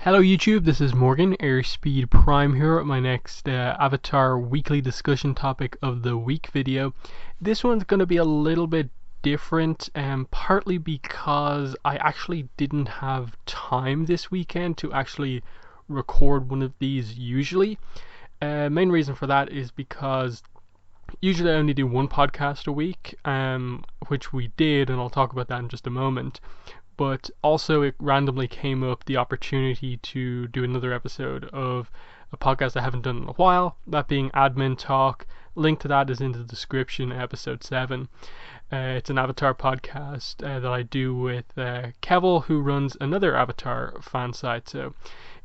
Hello YouTube, this is Morgan, Airspeed Prime here at my next Avatar weekly discussion topic of the week video. This one's going to be a little bit different, partly because I actually didn't have time this weekend to actually record one of these usually. Main reason for that is because usually I only do one podcast a week, which we did, and I'll talk about that in just a moment. But also it randomly came up the opportunity to do another episode of a podcast I haven't done in a while, that being Admin Talk. Link to that is in the description, episode 7. It's an Avatar podcast that I do with Keval, who runs another Avatar fan site. So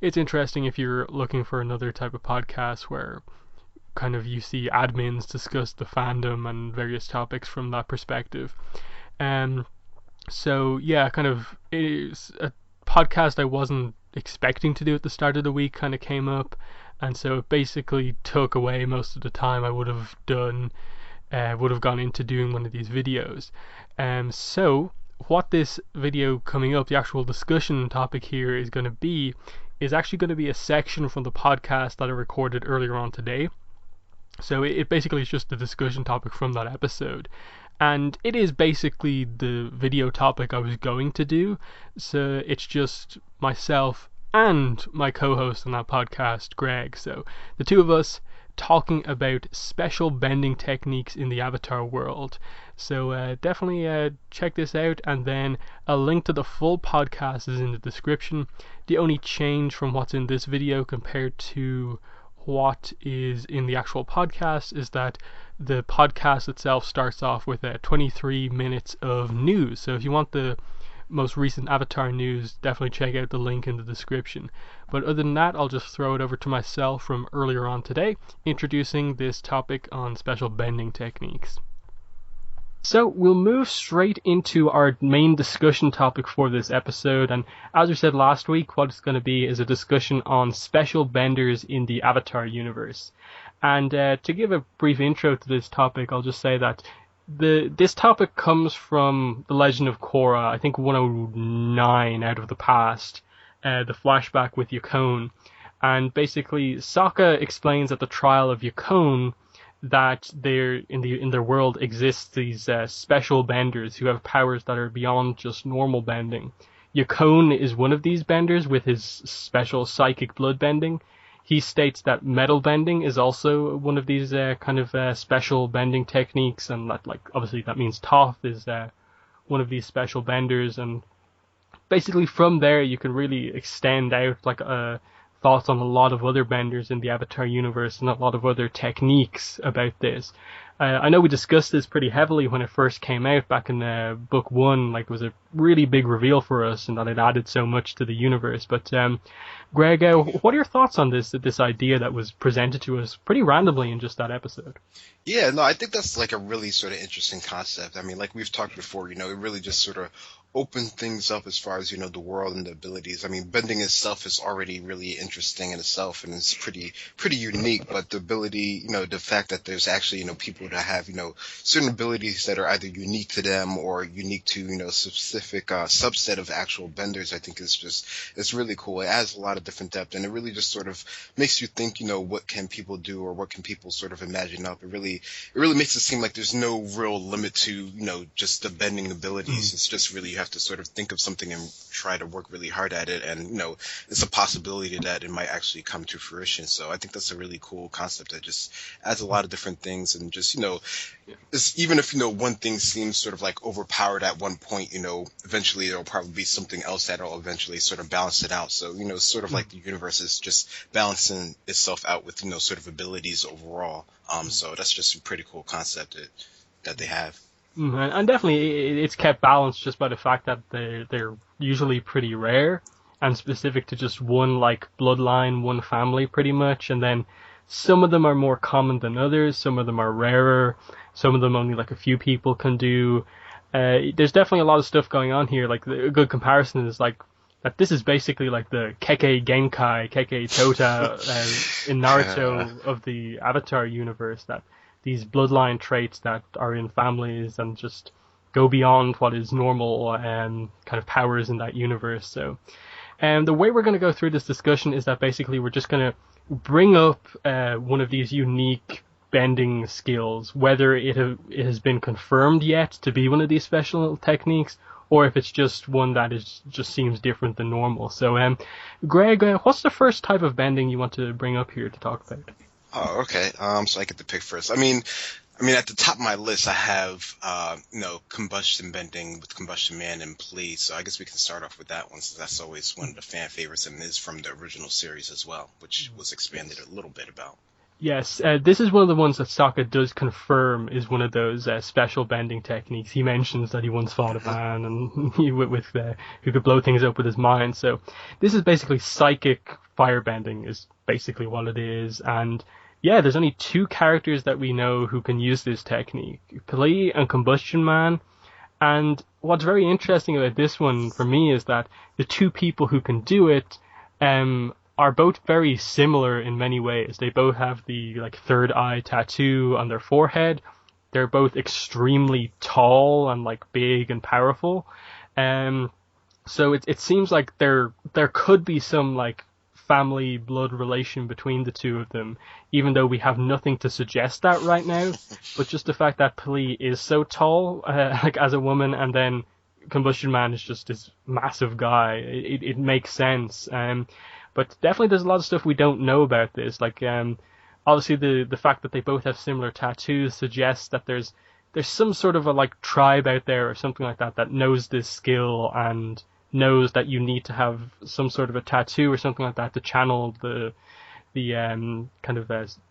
it's interesting if you're looking for another type of podcast where kind of you see admins discuss the fandom and various topics from that perspective. So yeah, kind of it's a podcast I wasn't expecting to do at the start of the week kind of came up, and so it basically took away most of the time I would have gone into doing one of these videos. So what this video coming up, the actual discussion topic here is actually going to be a section from the podcast that I recorded earlier on today. So it basically is just the discussion topic from that episode. And it is basically the video topic I was going to do, so it's just myself and my co-host on that podcast, Greg. So the two of us talking about special bending techniques in the Avatar world. So definitely check this out, and then a link to the full podcast is in the description. The only change from what's in this video compared to what is in the actual podcast is that the podcast itself starts off with 23 minutes of news. So if you want the most recent Avatar news, definitely check out the link in the description. But other than that, I'll just throw it over to myself from earlier on today, introducing this topic on special bending techniques. So we'll move straight into our main discussion topic for this episode, and as we said last week, what it's going to be is a discussion on special benders in the Avatar universe. And to give a brief intro to this topic, I'll just say that this topic comes from The Legend of Korra, I think 109 out of the past, the flashback with Yakone. And basically, Sokka explains at the trial of Yakone that in their world exists these special benders who have powers that are beyond just normal bending. Yakone is one of these benders with his special psychic blood bending. He states that metal bending is also one of these special bending techniques, and that, obviously that means Toph is one of these special benders. And basically from there you can really extend out thoughts on a lot of other benders in the Avatar universe and a lot of other techniques about this. I know we discussed this pretty heavily when it first came out back in book 1. It was a really big reveal for us, and that it added so much to the universe. But Greg, what are your thoughts on this idea that was presented to us pretty randomly in just that episode? Yeah, no, I think that's a really sort of interesting concept. I mean, like we've talked before, it really just sort of open things up as far as, the world and the abilities. I mean, bending itself is already really interesting in itself, and it's pretty unique, but the ability, the fact that there's actually, people that have, certain abilities that are either unique to them or unique to, a specific subset of actual benders, I think it's really cool. It adds a lot of different depth, and it really just sort of makes you think, what can people do, or what can people sort of imagine up. It really makes it seem like there's no real limit to, just the bending abilities. It's just really, you have to sort of think of something and try to work really hard at it, and it's a possibility that it might actually come to fruition. So I think that's a really cool concept that just adds a lot of different things, and just it's, even if one thing seems sort of overpowered at one point, eventually there'll probably be something else that'll eventually sort of balance it out. So it's sort of like the universe is just balancing itself out with sort of abilities overall. So that's just a pretty cool concept that they have. And definitely it's kept balanced just by the fact that they're usually pretty rare and specific to just one bloodline, one family pretty much, and then some of them are more common than others, some of them are rarer, some of them only a few people can do. There's definitely a lot of stuff going on here. A good comparison is that this is basically the Kekkei Genkai, Kekkei Tota in Naruto of the Avatar universe, that these bloodline traits that are in families and just go beyond what is normal kind of powers in that universe. So And the way we're going to go through this discussion is that basically we're just going to bring up one of these unique bending skills, whether it has been confirmed yet to be one of these special techniques, or if it's just one that just seems different than normal. So, Greg, what's the first type of bending you want to bring up here to talk about? Oh, okay. So I get to pick first. I mean, at the top of my list, I have, Combustion bending with Combustion Man and Plea. So I guess we can start off with that one, since that's always one of the fan favorites and is from the original series as well, which was expanded a little bit about. Yes, this is one of the ones that Sokka does confirm is one of those special bending techniques. He mentions that he once fought a man and who could blow things up with his mind. So this is basically psychic firebending is basically what it is. And yeah, there's only two characters that we know who can use this technique, Plea and Combustion Man. And what's very interesting about this one for me is that the two people who can do it are both very similar in many ways. They both have the third eye tattoo on their forehead. They're both extremely tall and big and powerful. So it seems like there could be some family blood relation between the two of them, even though we have nothing to suggest that right now. But just the fact that Plea is so tall, as a woman, and then Combustion Man is just this massive guy, it makes sense. But definitely there's a lot of stuff we don't know about this. Obviously the fact that they both have similar tattoos suggests that there's some sort of a tribe out there or something like that knows this skill and knows that you need to have some sort of a tattoo or something like that to channel the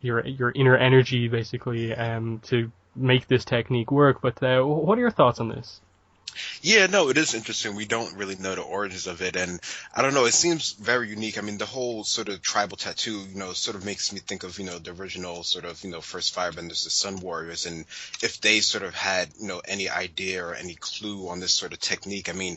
your inner energy basically to make this technique work. But what are your thoughts on this? Yeah, no, it is interesting. We don't really know the origins of it, and I don't know, it seems very unique. I mean, the whole sort of tribal tattoo, sort of makes me think of, the original sort of, first firebenders, the Sun Warriors, and if they sort of had, any idea or any clue on this sort of technique. I mean,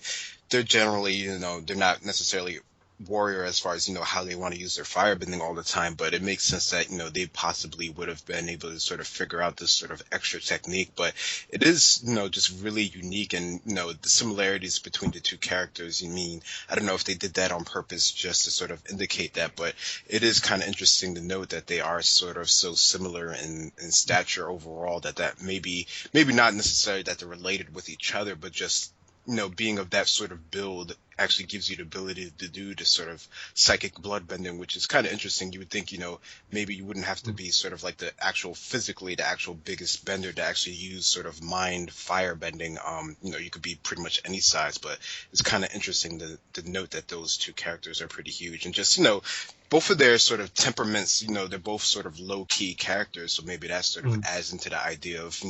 they're generally, they're not necessarily warrior as far as how they want to use their firebending all the time, but it makes sense that they possibly would have been able to sort of figure out this sort of extra technique. But it is just really unique, and the similarities between the two characters, I don't know if they did that on purpose just to sort of indicate that, but it is kind of interesting to note that they are sort of so similar in stature overall, that maybe not necessarily that they're related with each other, but just being of that sort of build actually gives you the ability to do this sort of psychic blood bending, which is kind of interesting. You would think, maybe you wouldn't have to be sort of the actual biggest bender to actually use sort of mind fire bending. You could be pretty much any size, but it's kind of interesting to note that those two characters are pretty huge, and just, both of their sort of temperaments, they're both sort of low-key characters, so maybe that sort of adds into the idea of,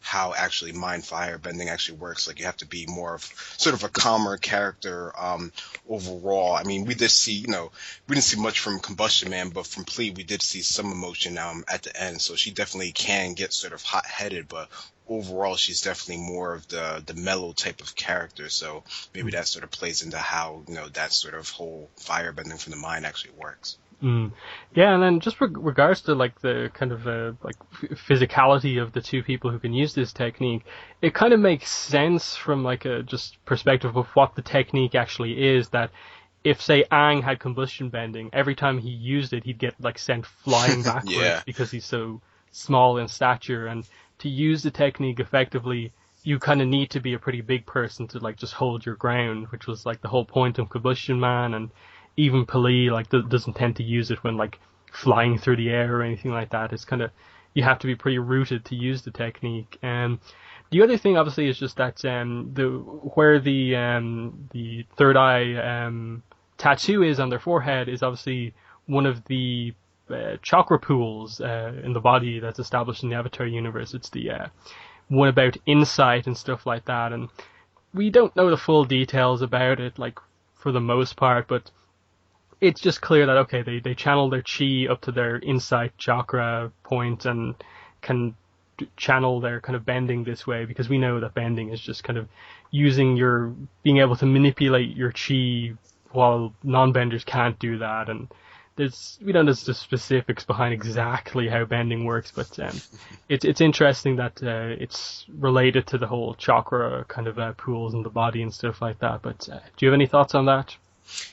how actually mind fire bending actually works. You have to be more of sort of a calmer character overall. I mean, we did see, we didn't see much from Combustion Man, but from Plea, we did see some emotion at the end, so she definitely can get sort of hot-headed, but overall she's definitely more of the mellow type of character, so maybe that sort of plays into how that sort of whole firebending from the mind actually works. Yeah, and then just regards to the kind of physicality of the two people who can use this technique, it kind of makes sense from a just perspective of what the technique actually is, that if say Aang had combustion bending, every time he used it he'd get sent flying backwards. Yeah. Because he's so small in stature, and to use the technique effectively you kind of need to be a pretty big person to just hold your ground, which was the whole point of Combustion Man. And even Plea doesn't tend to use it when flying through the air or anything like that. It's kind of, you have to be pretty rooted to use the technique. The other thing obviously is just that where the third eye tattoo is on their forehead is obviously one of the chakra pools in the body that's established in the Avatar universe. It's the one about insight and stuff like that, and we don't know the full details about it for the most part, but it's just clear that okay, they channel their chi up to their insight chakra point and can channel their kind of bending this way, because we know that bending is just kind of being able to manipulate your chi, while non-benders can't do that. And we don't know the specifics behind exactly how bending works, but it's interesting that it's related to the whole chakra kind of pools in the body and stuff like that. But do you have any thoughts on that?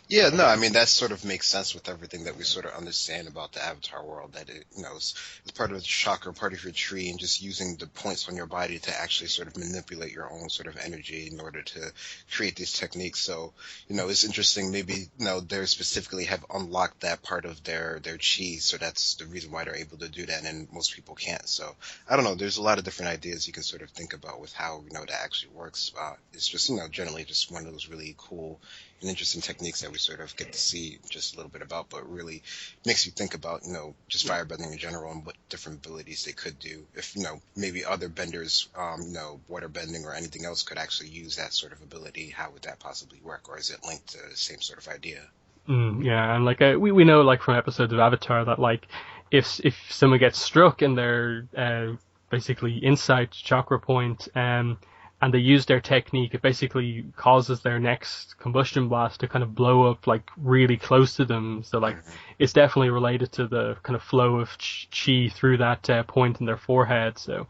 Yeah, no, I mean that sort of makes sense with everything that we sort of understand about the Avatar world. That it's part of the chakra, part of your tree, and just using the points on your body to actually sort of manipulate your own sort of energy in order to create these techniques. So, it's interesting. Maybe they specifically have unlocked that part of their chi, so that's the reason why they're able to do that, and most people can't. So, I don't know. There's a lot of different ideas you can sort of think about with how that actually works. It's just generally just one of those really cool and interesting techniques that we sort of get to see just a little bit about, but really makes you think about, just firebending in general and what different abilities they could do. If, maybe other benders, waterbending or anything else could actually use that sort of ability, how would that possibly work? Or is it linked to the same sort of idea? Yeah, and like we know like from episodes of Avatar that like if someone gets struck in their basically insight chakra point, and they use their technique, it basically causes their next combustion blast to kind of blow up like really close to them. So like it's definitely related to the kind of flow of chi through that point in their forehead. So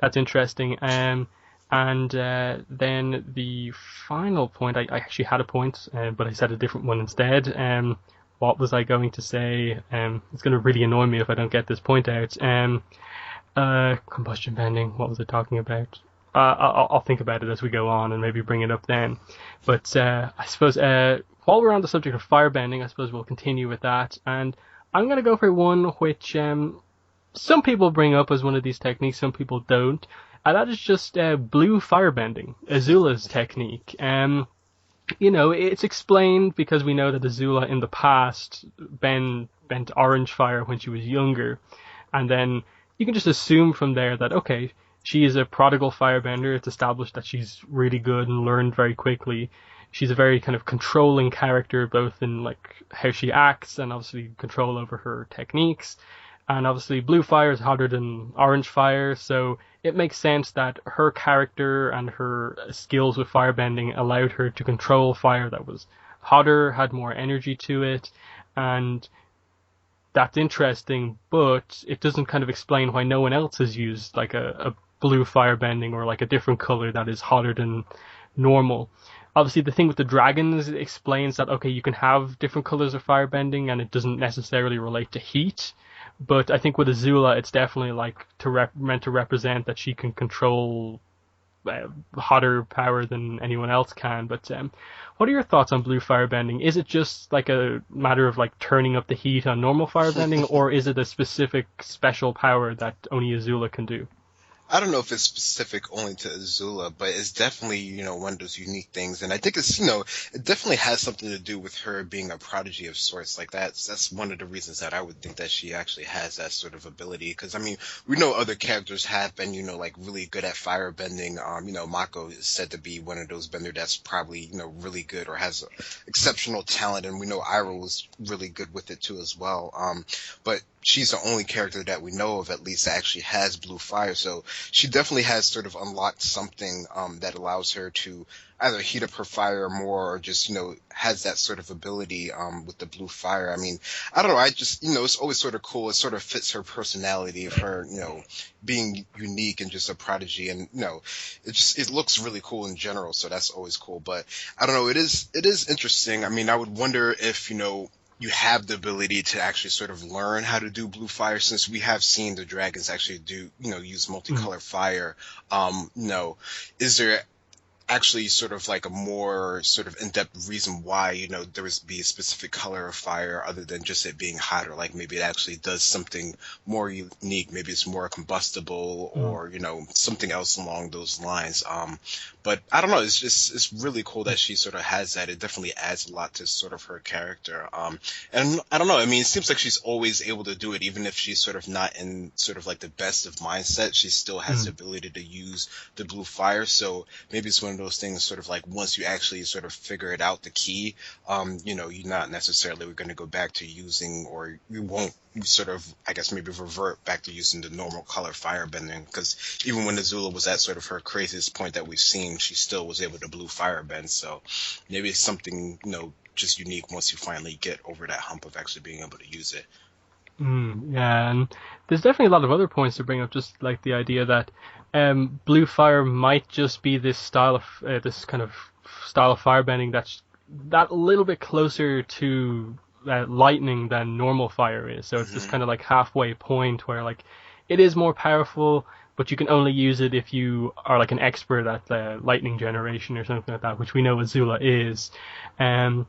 that's interesting. And then the final point, I actually had a point, but I said a different one instead. What was I going to say? It's going to really annoy me if I don't get this point out. Combustion bending. What was I talking about? I'll think about it as we go on and maybe bring it up then. But I suppose while we're on the subject of firebending, I suppose we'll continue with that. And I'm going to go for one which some people bring up as one of these techniques, some people don't. And that is just blue firebending, Azula's technique. It's explained because we know that Azula in the past bent orange fire when she was younger. And then you can just assume from there that, okay, she is a prodigal firebender. It's established that she's really good and learned very quickly. She's a very kind of controlling character, both in like how she acts and obviously control over her techniques. And obviously blue fire is hotter than orange fire, so it makes sense that her character and her skills with firebending allowed her to control fire that was hotter, had more energy to it, and that's interesting, but it doesn't kind of explain why no one else has used like a blue firebending or like a different color that is hotter than normal. Obviously, the thing with the dragons explains that, okay, you can have different colors of firebending and it doesn't necessarily relate to heat. But I think with Azula, it's definitely like meant to represent that she can control hotter power than anyone else can. But what are your thoughts on blue firebending? Is it just like a matter of like turning up the heat on normal firebending, or is it a specific special power that only Azula can do? I don't know if it's specific only to Azula, but it's definitely, one of those unique things. And I think it's, it definitely has something to do with her being a prodigy of sorts. Like that's one of the reasons that I would think that she actually has that sort of ability. Cause I mean, we know other characters have been, like really good at firebending. Mako is said to be one of those bender that's probably, really good or has exceptional talent. And we know Iroh was really good with it too as well. But she's the only character that we know of at least that actually has blue fire. So she definitely has sort of unlocked something that allows her to either heat up her fire more or just, has that sort of ability with the blue fire. I mean, I don't know. I just, it's always sort of cool. It sort of fits her personality of her, being unique and just a prodigy. And, it looks really cool in general. So that's always cool. But I don't know. It is interesting. I mean, I would wonder if, you have the ability to actually sort of learn how to do blue fire, since we have seen the dragons actually do, use multicolor fire. Is there actually sort of like a more sort of in-depth reason why, there would be a specific color of fire other than just it being hotter? Like maybe it actually does something more unique. Maybe it's more combustible or, something else along those lines. But I don't know. It's really cool that she sort of has that. It definitely adds a lot to sort of her character. And I don't know. I mean, it seems like she's always able to do it, even if she's sort of not in sort of like the best of mindset. She still has the ability to use the blue fire. So maybe it's one of those things sort of like once you actually sort of figure it out, the key, you're not necessarily going to go back to using, or you won't sort of, I guess, maybe revert back to using the normal color firebending, because even when Azula was at sort of her craziest point that we've seen, she still was able to blue firebend. So maybe it's something, just unique once you finally get over that hump of actually being able to use it. Yeah, and there's definitely a lot of other points to bring up, just like the idea that blue fire might just be this kind of style of firebending that's that little bit closer to lightning than normal fire is. So it's this Hmm. kind of like halfway point where like it is more powerful, but you can only use it if you are like an expert at lightning generation or something like that, which we know Azula is. Um,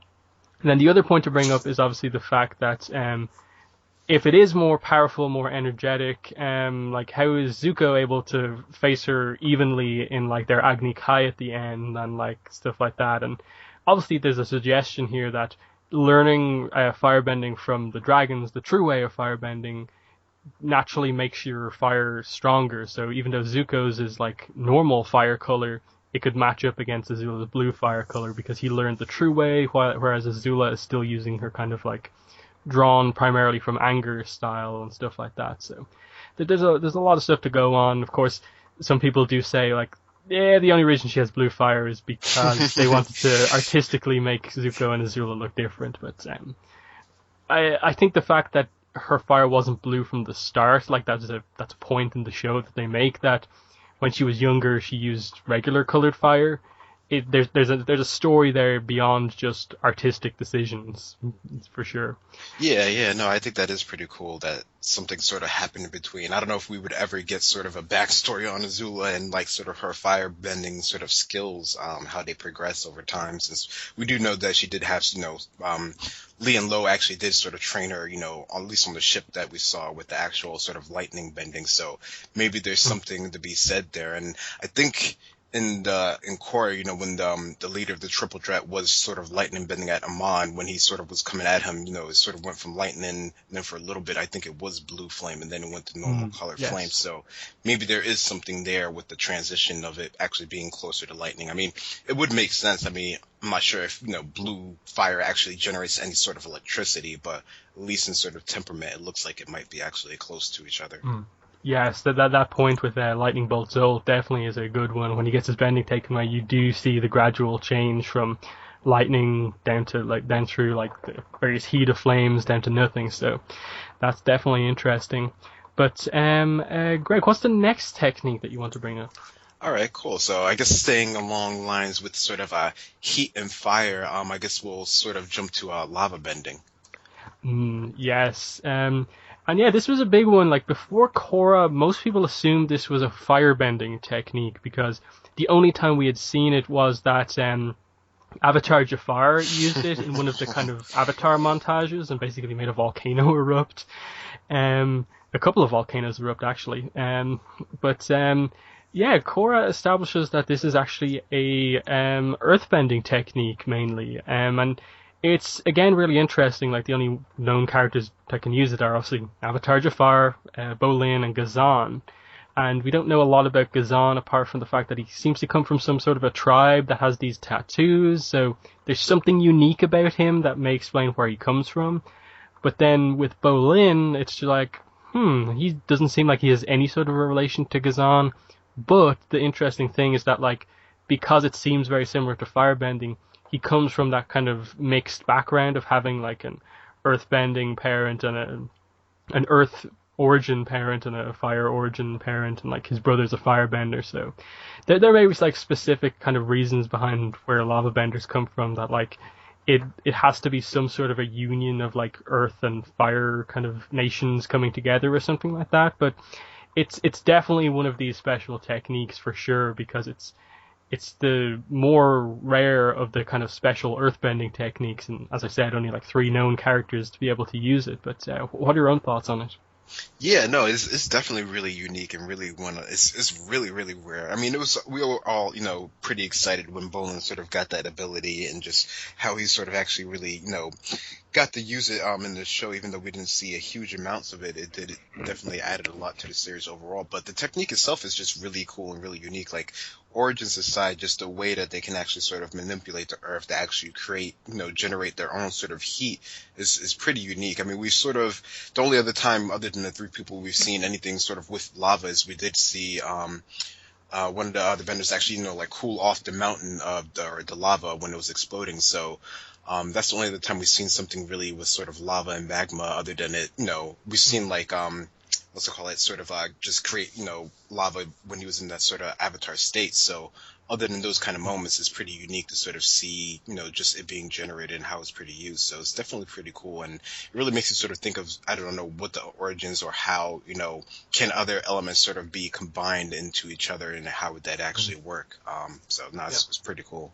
and then the other point to bring up is obviously the fact that if it is more powerful, more energetic, like how is Zuko able to face her evenly in like their Agni Kai at the end and like stuff like that? And obviously, there's a suggestion here that learning firebending from the dragons, the true way of firebending, naturally makes your fire stronger. So even though Zuko's is like normal fire color, it could match up against Azula's blue fire color because he learned the true way, whereas Azula is still using her kind of like drawn primarily from anger style and stuff like that. So there's a lot of stuff to go on. Of course, some people do say like, yeah, the only reason she has blue fire is because they wanted to artistically make Zuko and Azula look different. But I think the fact that her fire wasn't blue from the start, like that's a point in the show that they make that when she was younger she used regular colored fire. There's a story there beyond just artistic decisions, for sure. Yeah, yeah, no, I think that is pretty cool that something sort of happened in between. I don't know if we would ever get sort of a backstory on Azula and like sort of her fire bending sort of skills, how they progress over time, since we do know that she did have, Lee and Lo actually did sort of train her, at least on the ship that we saw with the actual sort of lightning bending. So maybe there's something to be said there. And I think in Korra, when the leader of the triple threat was sort of lightning bending at Amon, when he sort of was coming at him, it sort of went from lightning, and then for a little bit I think it was blue flame, and then it went to normal color flame. Yes. So maybe there is something there with the transition of it actually being closer to lightning. I mean, it would make sense. I mean, I'm not sure if blue fire actually generates any sort of electricity, but at least in sort of temperament, it looks like it might be actually close to each other. Yes, that point with Lightning Bolt Zolt definitely is a good one. When he gets his bending taken away, you do see the gradual change from lightning down to like down through like the various heat of flames down to nothing. So that's definitely interesting. But Greg, what's the next technique that you want to bring up? All right, cool. So I guess staying along lines with sort of heat and fire, I guess we'll sort of jump to lava bending. Yes. And yeah, this was a big one. Like before Korra, most people assumed this was a firebending technique because the only time we had seen it was that Avatar Jafar used it in one of the kind of Avatar montages and basically made a volcano erupt. A couple of volcanoes erupt actually. Yeah, Korra establishes that this is actually a earthbending technique mainly. And it's again really interesting. Like the only known characters that can use it are obviously Avatar Jafar, Bolin, and Ghazan. And we don't know a lot about Ghazan apart from the fact that he seems to come from some sort of a tribe that has these tattoos. So there's something unique about him that may explain where he comes from. But then with Bolin, it's just like, he doesn't seem like he has any sort of a relation to Ghazan. But the interesting thing is that like because it seems very similar to firebending, he comes from that kind of mixed background of having like an earthbending parent and an earth origin parent and a fire origin parent, and like his brother's a firebender. So there may be like specific kind of reasons behind where lava benders come from, that like it has to be some sort of a union of like earth and fire kind of nations coming together or something like that. But it's definitely one of these special techniques for sure, because it's the more rare of the kind of special earthbending techniques, and as I said, only like 3 known characters to be able to use it. But what are your own thoughts on it? Yeah, no, it's definitely really unique and really it's really really rare. I mean, we were all pretty excited when Bolin sort of got that ability and just how he sort of actually really got to use it in the show. Even though we didn't see a huge amounts of it, it definitely added a lot to the series overall. But the technique itself is just really cool and really unique. Like origins aside, just the way that they can actually sort of manipulate the earth to actually create, generate their own sort of heat is pretty unique. I mean, we sort of, the only other time other than the 3 people we've seen anything sort of with lava is we did see one of the other benders actually, like cool off the mountain of the lava when it was exploding. So that's the only other time we've seen something really with sort of lava and magma. Other than it, we've seen like what's it called? It sort of just create lava when he was in that sort of avatar state. So other than those kind of moments, it's pretty unique to sort of see, just it being generated and how it's pretty used. So it's definitely pretty cool, and it really makes you sort of think of, I don't know, what the origins or how, can other elements sort of be combined into each other, and how would that actually work? So no, it's pretty cool.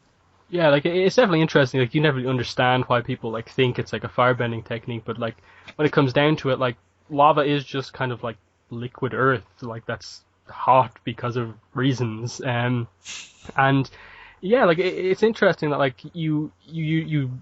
Yeah, like it's definitely interesting. Like you never understand why people like think it's like a firebending technique, but like when it comes down to it, like lava is just kind of like liquid earth, like that's hot because of reasons. And yeah, like it's interesting that like you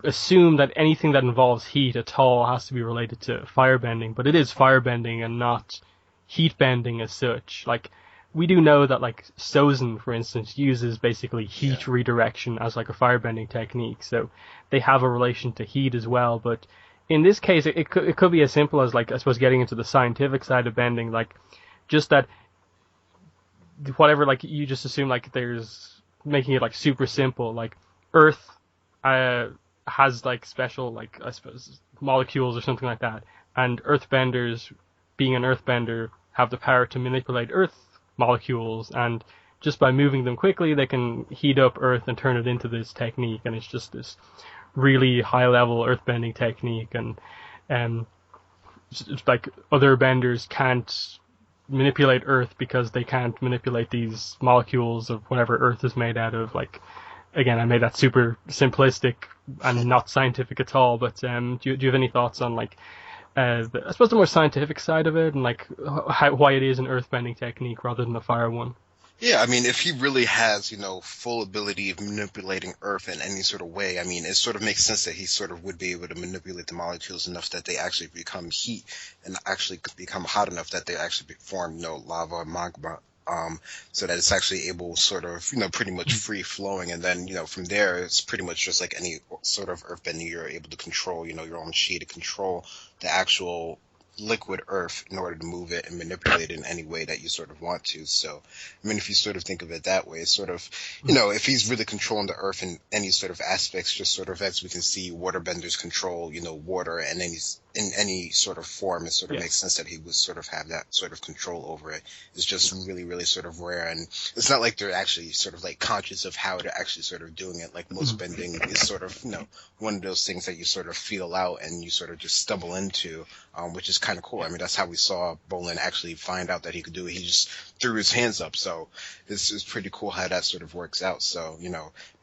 assume that anything that involves heat at all has to be related to firebending, but it is firebending and not heat bending as such. Like we do know that like Sozin, for instance, uses basically heat redirection as like a firebending technique, so they have a relation to heat as well. But in this case, it could be as simple as like I suppose getting into the scientific side of bending, like just that whatever, like you just assume like there's making it like super simple, like Earth has like special like I suppose molecules or something like that, and earthbenders, being an earthbender, have the power to manipulate Earth molecules, and just by moving them quickly they can heat up Earth and turn it into this technique, and it's just this really high level earthbending technique. And it's like other benders can't manipulate Earth because they can't manipulate these molecules of whatever Earth is made out of. Like again, I made that super simplistic and not scientific at all, but do you have any thoughts on like I suppose the more scientific side of it, and like why it is an earthbending technique rather than the fire one? Yeah, I mean, if he really has, full ability of manipulating Earth in any sort of way, I mean, it sort of makes sense that he sort of would be able to manipulate the molecules enough that they actually become heat and actually become hot enough that they actually form, lava or magma. So that it's actually able sort of, pretty much free flowing. And then, from there, it's pretty much just like any sort of earthbending, you're able to control, your own chi to control the actual liquid earth in order to move it and manipulate it in any way that you sort of want to. So, I mean, if you sort of think of it that way, it's sort of, if he's really controlling the earth in any sort of aspects, just sort of as we can see waterbenders control, water and in any sort of form, it sort of makes sense that he would sort of have that sort of control over it. It's just really, really sort of rare, and it's not like they're actually sort of like conscious of how they're actually sort of doing it. Like most bending is sort of, one of those things that you sort of feel out and you sort of just stumble into, which is kind of cool. I mean, that's how we saw Bolin actually find out that he could do it. He just threw his hands up. So it's pretty cool how that sort of works out. So,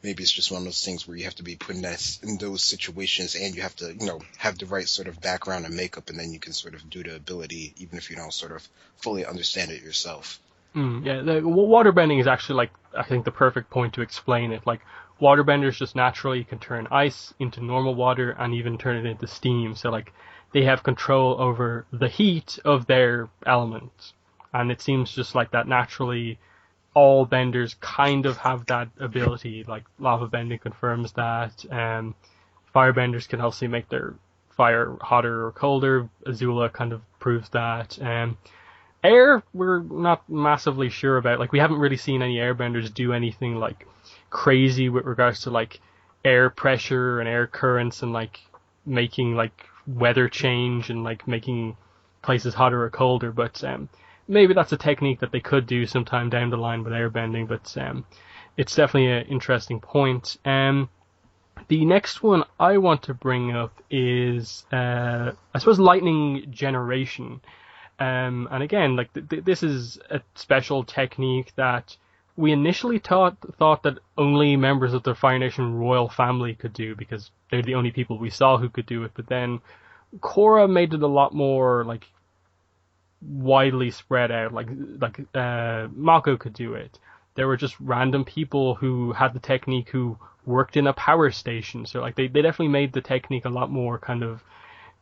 maybe it's just one of those things where you have to be put in those situations, and you have to, have the right sort of background and makeup, and then you can sort of do the ability, even if you don't sort of fully understand it yourself. Yeah, the waterbending is actually like, I think, the perfect point to explain it. Like, waterbenders just naturally can turn ice into normal water and even turn it into steam. So, like, they have control over the heat of their element. And it seems just like that naturally all benders kind of have that ability. Like, lava bending confirms that. Firebenders can also make their fire hotter or colder. Azula kind of proves that. Air, we're not massively sure about. Like, we haven't really seen any airbenders do anything, like, crazy with regards to, like, air pressure and air currents and, like, making, like, weather change and, like, making places hotter or colder. But maybe that's a technique that they could do sometime down the line with airbending. But it's definitely an interesting point. The next one I want to bring up is, I suppose, lightning generation. And again, like this is a special technique that we initially thought that only members of the Fire Nation royal family could do, because they're the only people we saw who could do it. But then Korra made it a lot more like widely spread out. Like Mako could do it. There were just random people who had the technique who worked in a power station. So like they definitely made the technique a lot more kind of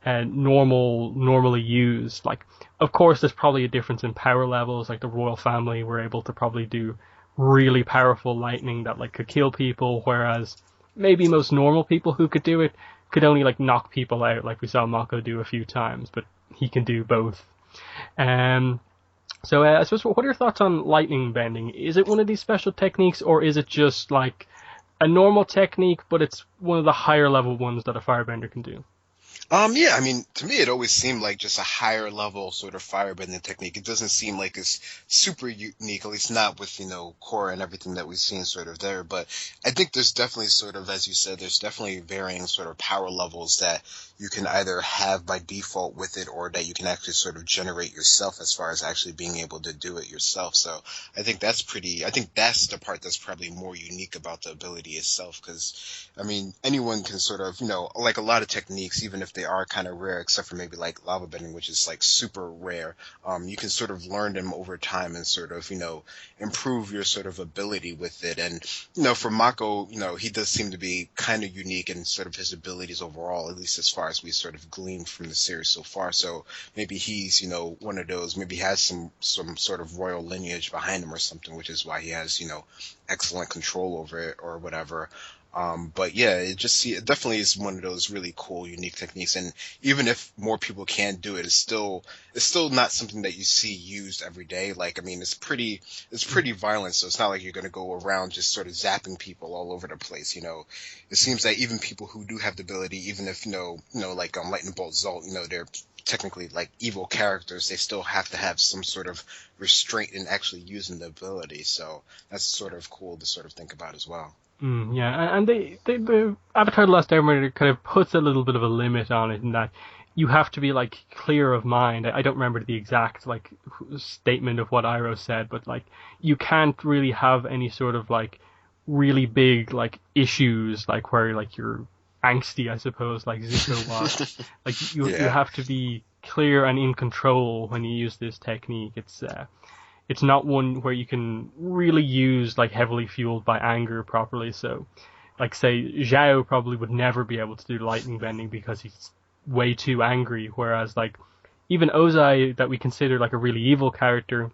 normally used. Like, of course, there's probably a difference in power levels. Like the royal family were able to probably do really powerful lightning that like could kill people, whereas maybe most normal people who could do it could only like knock people out, like we saw Mako do a few times. But he can do both. So I suppose, what are your thoughts on lightning bending? Is it one of these special techniques, or is it just like a normal technique, but it's one of the higher level ones that a firebender can do? Yeah, I mean, to me, it always seemed like just a higher level sort of firebending technique. It doesn't seem like it's super unique, at least not with, core and everything that we've seen sort of there. But I think there's definitely sort of, as you said, there's definitely varying sort of power levels that you can either have by default with it or that you can actually sort of generate yourself as far as actually being able to do it yourself. So I think that's the part that's probably more unique about the ability itself, because I mean, anyone can sort of, like a lot of techniques, even if they are kind of rare, except for maybe like lava bending, which is like super rare, you can sort of learn them over time and sort of, improve your sort of ability with it. And, for Mako, he does seem to be kind of unique in sort of his abilities overall, at least as far as we sort of gleaned from the series so far. So maybe he's, one of those, maybe has some sort of royal lineage behind him or something, which is why he has, excellent control over it or whatever. But yeah, it definitely is one of those really cool, unique techniques. And even if more people can do it, it's still not something that you see used every day. Like, I mean, it's pretty violent. So it's not like you're going to go around just sort of zapping people all over the place. It seems that even people who do have the ability, even if, like, Lightning Bolt Zolt, they're technically like evil characters, they still have to have some sort of restraint in actually using the ability. So that's sort of cool to sort of think about as well. Yeah, and the Avatar: The Last Airbender kind of puts a little bit of a limit on it in that you have to be like clear of mind. I don't remember the exact like statement of what Iroh said, but like you can't really have any sort of like really big like issues like where like you're angsty, I suppose, like Zuko was. Like you Yeah. have to be clear and in control when you use this technique. It's not one where you can really use like heavily fueled by anger properly. So, like say Zhao probably would never be able to do lightning bending because he's way too angry. Whereas like even Ozai, that we consider like a really evil character,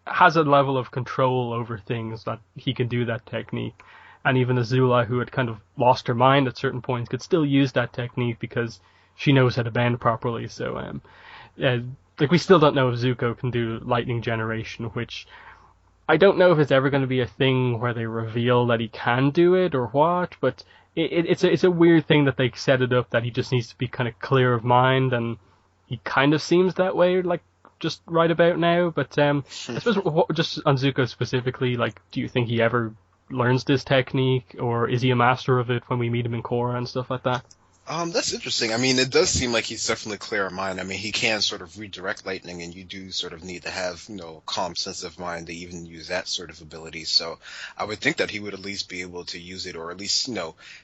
has a level of control over things that he can do that technique. And even Azula, who had kind of lost her mind at certain points, could still use that technique because she knows how to bend properly. So uh, like we still don't know if Zuko can do lightning generation, which I don't know if it's ever going to be a thing where they reveal that he can do it or what. But it's a weird thing that they set it up that he just needs to be kind of clear of mind, and he kind of seems that way, like just right about now. But I suppose just on Zuko specifically, like, do you think he ever learns this technique, or is he a master of it when we meet him in Korra and stuff like that? That's interesting. I mean, it does seem like he's definitely clear of mind. I mean, he can sort of redirect lightning, and you do sort of need to have, calm, sensitive mind to even use that sort of ability. So I would think that he would at least be able to use it, or at least,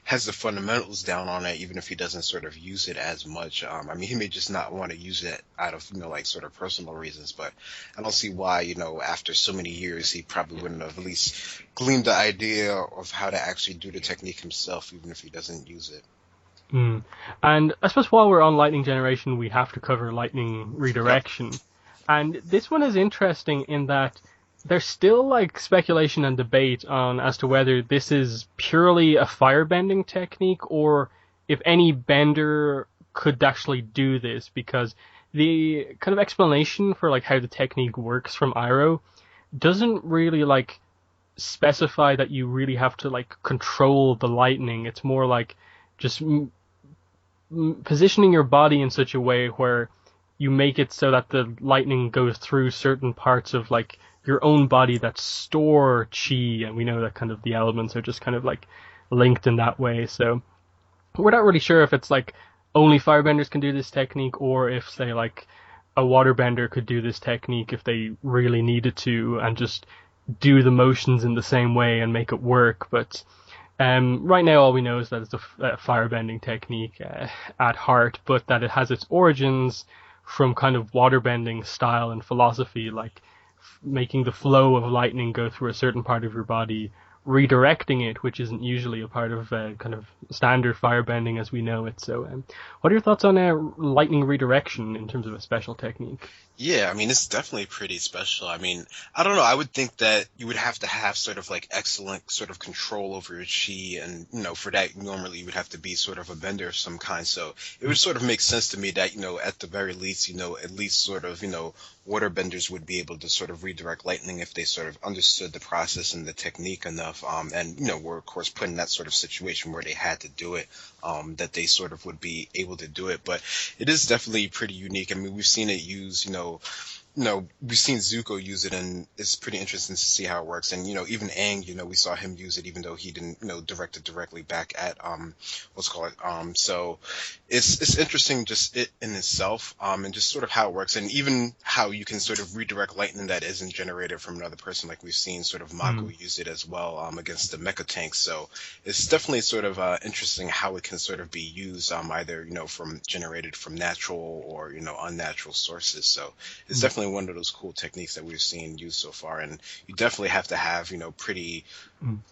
has the fundamentals down on it, even if he doesn't sort of use it as much. I mean, he may just not want to use it out of, like sort of personal reasons, but I don't see why, after so many years, he probably wouldn't have at least gleaned the idea of how to actually do the technique himself, even if he doesn't use it. Mm. And I suppose while we're on lightning generation, we have to cover lightning Yep. redirection. And this one is interesting in that there's still like speculation and debate on as to whether this is purely a firebending technique or if any bender could actually do this, because the kind of explanation for like how the technique works from Iroh doesn't really like specify that you really have to like control the lightning. It's more like just positioning your body in such a way where you make it so that the lightning goes through certain parts of like your own body that store chi, and we know that kind of the elements are just kind of like linked in that way. So we're not really sure if it's like only firebenders can do this technique, or if say like a waterbender could do this technique if they really needed to and just do the motions in the same way and make it work. But right now, all we know is that it's a firebending technique at heart, but that it has its origins from kind of waterbending style and philosophy, like making the flow of lightning go through a certain part of your body, redirecting it, which isn't usually a part of kind of standard firebending as we know it. So, what are your thoughts on lightning redirection in terms of a special technique? Yeah, I mean, it's definitely pretty special. I mean, I don't know. I would think that you would have to have sort of like excellent sort of control over your chi, and, for that, normally you would have to be sort of a bender of some kind. So it would sort of make sense to me that, at the very least, at least sort of, waterbenders would be able to sort of redirect lightning if they sort of understood the process and the technique enough, and were of course put in that sort of situation where they had to do it, that they sort of would be able to do it. But it is definitely pretty unique. I mean, we've seen it used, we've seen Zuko use it, and it's pretty interesting to see how it works. And even Aang, we saw him use it, even though he didn't, direct it directly back at what's called So it's interesting just it in itself, and just sort of how it works, and even how you can sort of redirect lightning that isn't generated from another person, like we've seen sort of Mako use it as well, against the mecha tanks. So it's definitely sort of interesting how it can sort of be used, either from generated from natural or unnatural sources. So it's definitely one of those cool techniques that we've seen used so far, and you definitely have to have pretty,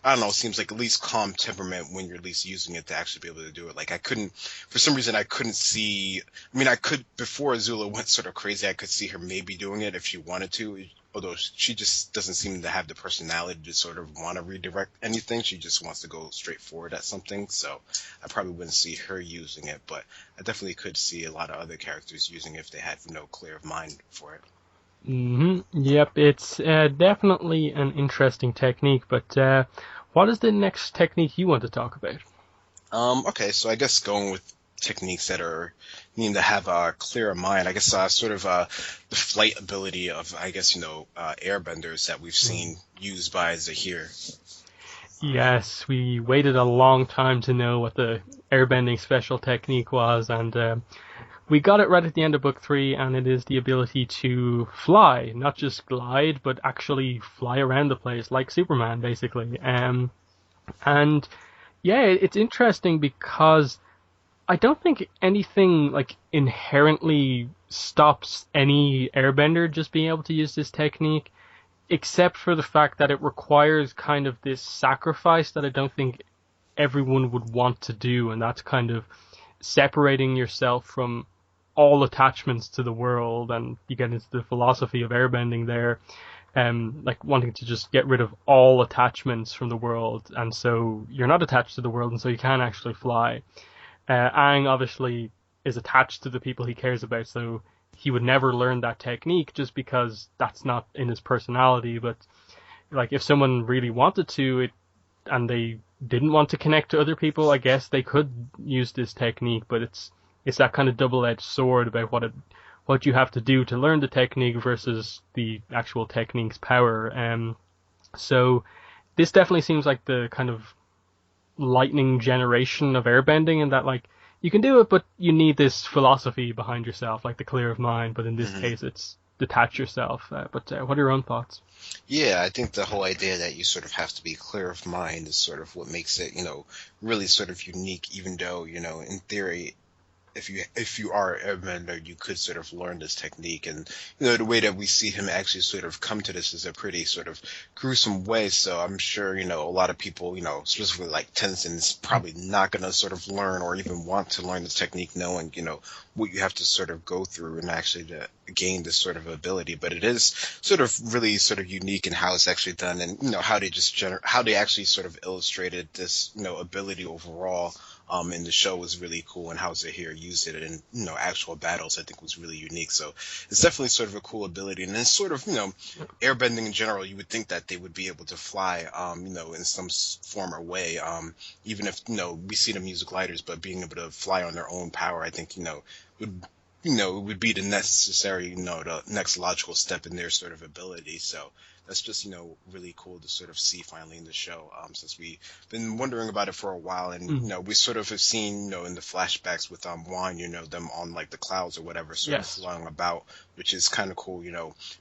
I don't know, it seems like at least calm temperament when you're at least using it to actually be able to do it. Like for some reason I couldn't see, I mean I could, before Azula went sort of crazy, I could see her maybe doing it if she wanted to, although she just doesn't seem to have the personality to sort of want to redirect anything. She just wants to go straight forward at something, so I probably wouldn't see her using it, but I definitely could see a lot of other characters using it if they had clear of mind for it. Yep, it's definitely an interesting technique, but what is the next technique you want to talk about? Okay, so I guess going with techniques that are needing to have a clearer mind, I guess sort of the flight ability of, I guess, airbenders that we've seen used by Zahir. Yes, we waited a long time to know what the airbending special technique was, and we got it right at the end of book 3, and it is the ability to fly, not just glide, but actually fly around the place like Superman, basically. And yeah, it's interesting because I don't think anything like inherently stops any airbender just being able to use this technique, except for the fact that it requires kind of this sacrifice that I don't think everyone would want to do, and that's kind of separating yourself from all attachments to the world, and you get into the philosophy of airbending there, like wanting to just get rid of all attachments from the world, and so you're not attached to the world, and so you can actually fly. Aang obviously is attached to the people he cares about, so he would never learn that technique just because that's not in his personality. But like if someone really wanted to, and they didn't want to connect to other people, I guess they could use this technique, but it's that kind of double-edged sword about what you have to do to learn the technique versus the actual technique's power. So this definitely seems like the kind of lightning generation of airbending, and that like you can do it, but you need this philosophy behind yourself, like the clear of mind. But in this case, it's detach yourself. But what are your own thoughts? Yeah, I think the whole idea that you sort of have to be clear of mind is sort of what makes it, really sort of unique, even though, in theory, if you are an airbender, you could sort of learn this technique. And the way that we see him actually sort of come to this is a pretty sort of gruesome way. So I'm sure a lot of people, specifically like Tenzin, is probably not going to sort of learn or even want to learn this technique, knowing what you have to sort of go through and actually to gain this sort of ability. But it is sort of really sort of unique in how it's actually done, and how they just how they actually sort of illustrated this ability overall. In the show was really cool, and how Zahir used it in actual battles I think was really unique. So it's definitely sort of a cool ability, and then sort of airbending in general, you would think that they would be able to fly in some form or way, even if we see them use gliders, but being able to fly on their own power, I think would it would be the necessary the next logical step in their sort of ability. So that's just really cool to sort of see finally in the show, since we've been wondering about it for a while, and we sort of have seen in the flashbacks with Wan, them on like the clouds or whatever, sort of flying about, which is kind of cool.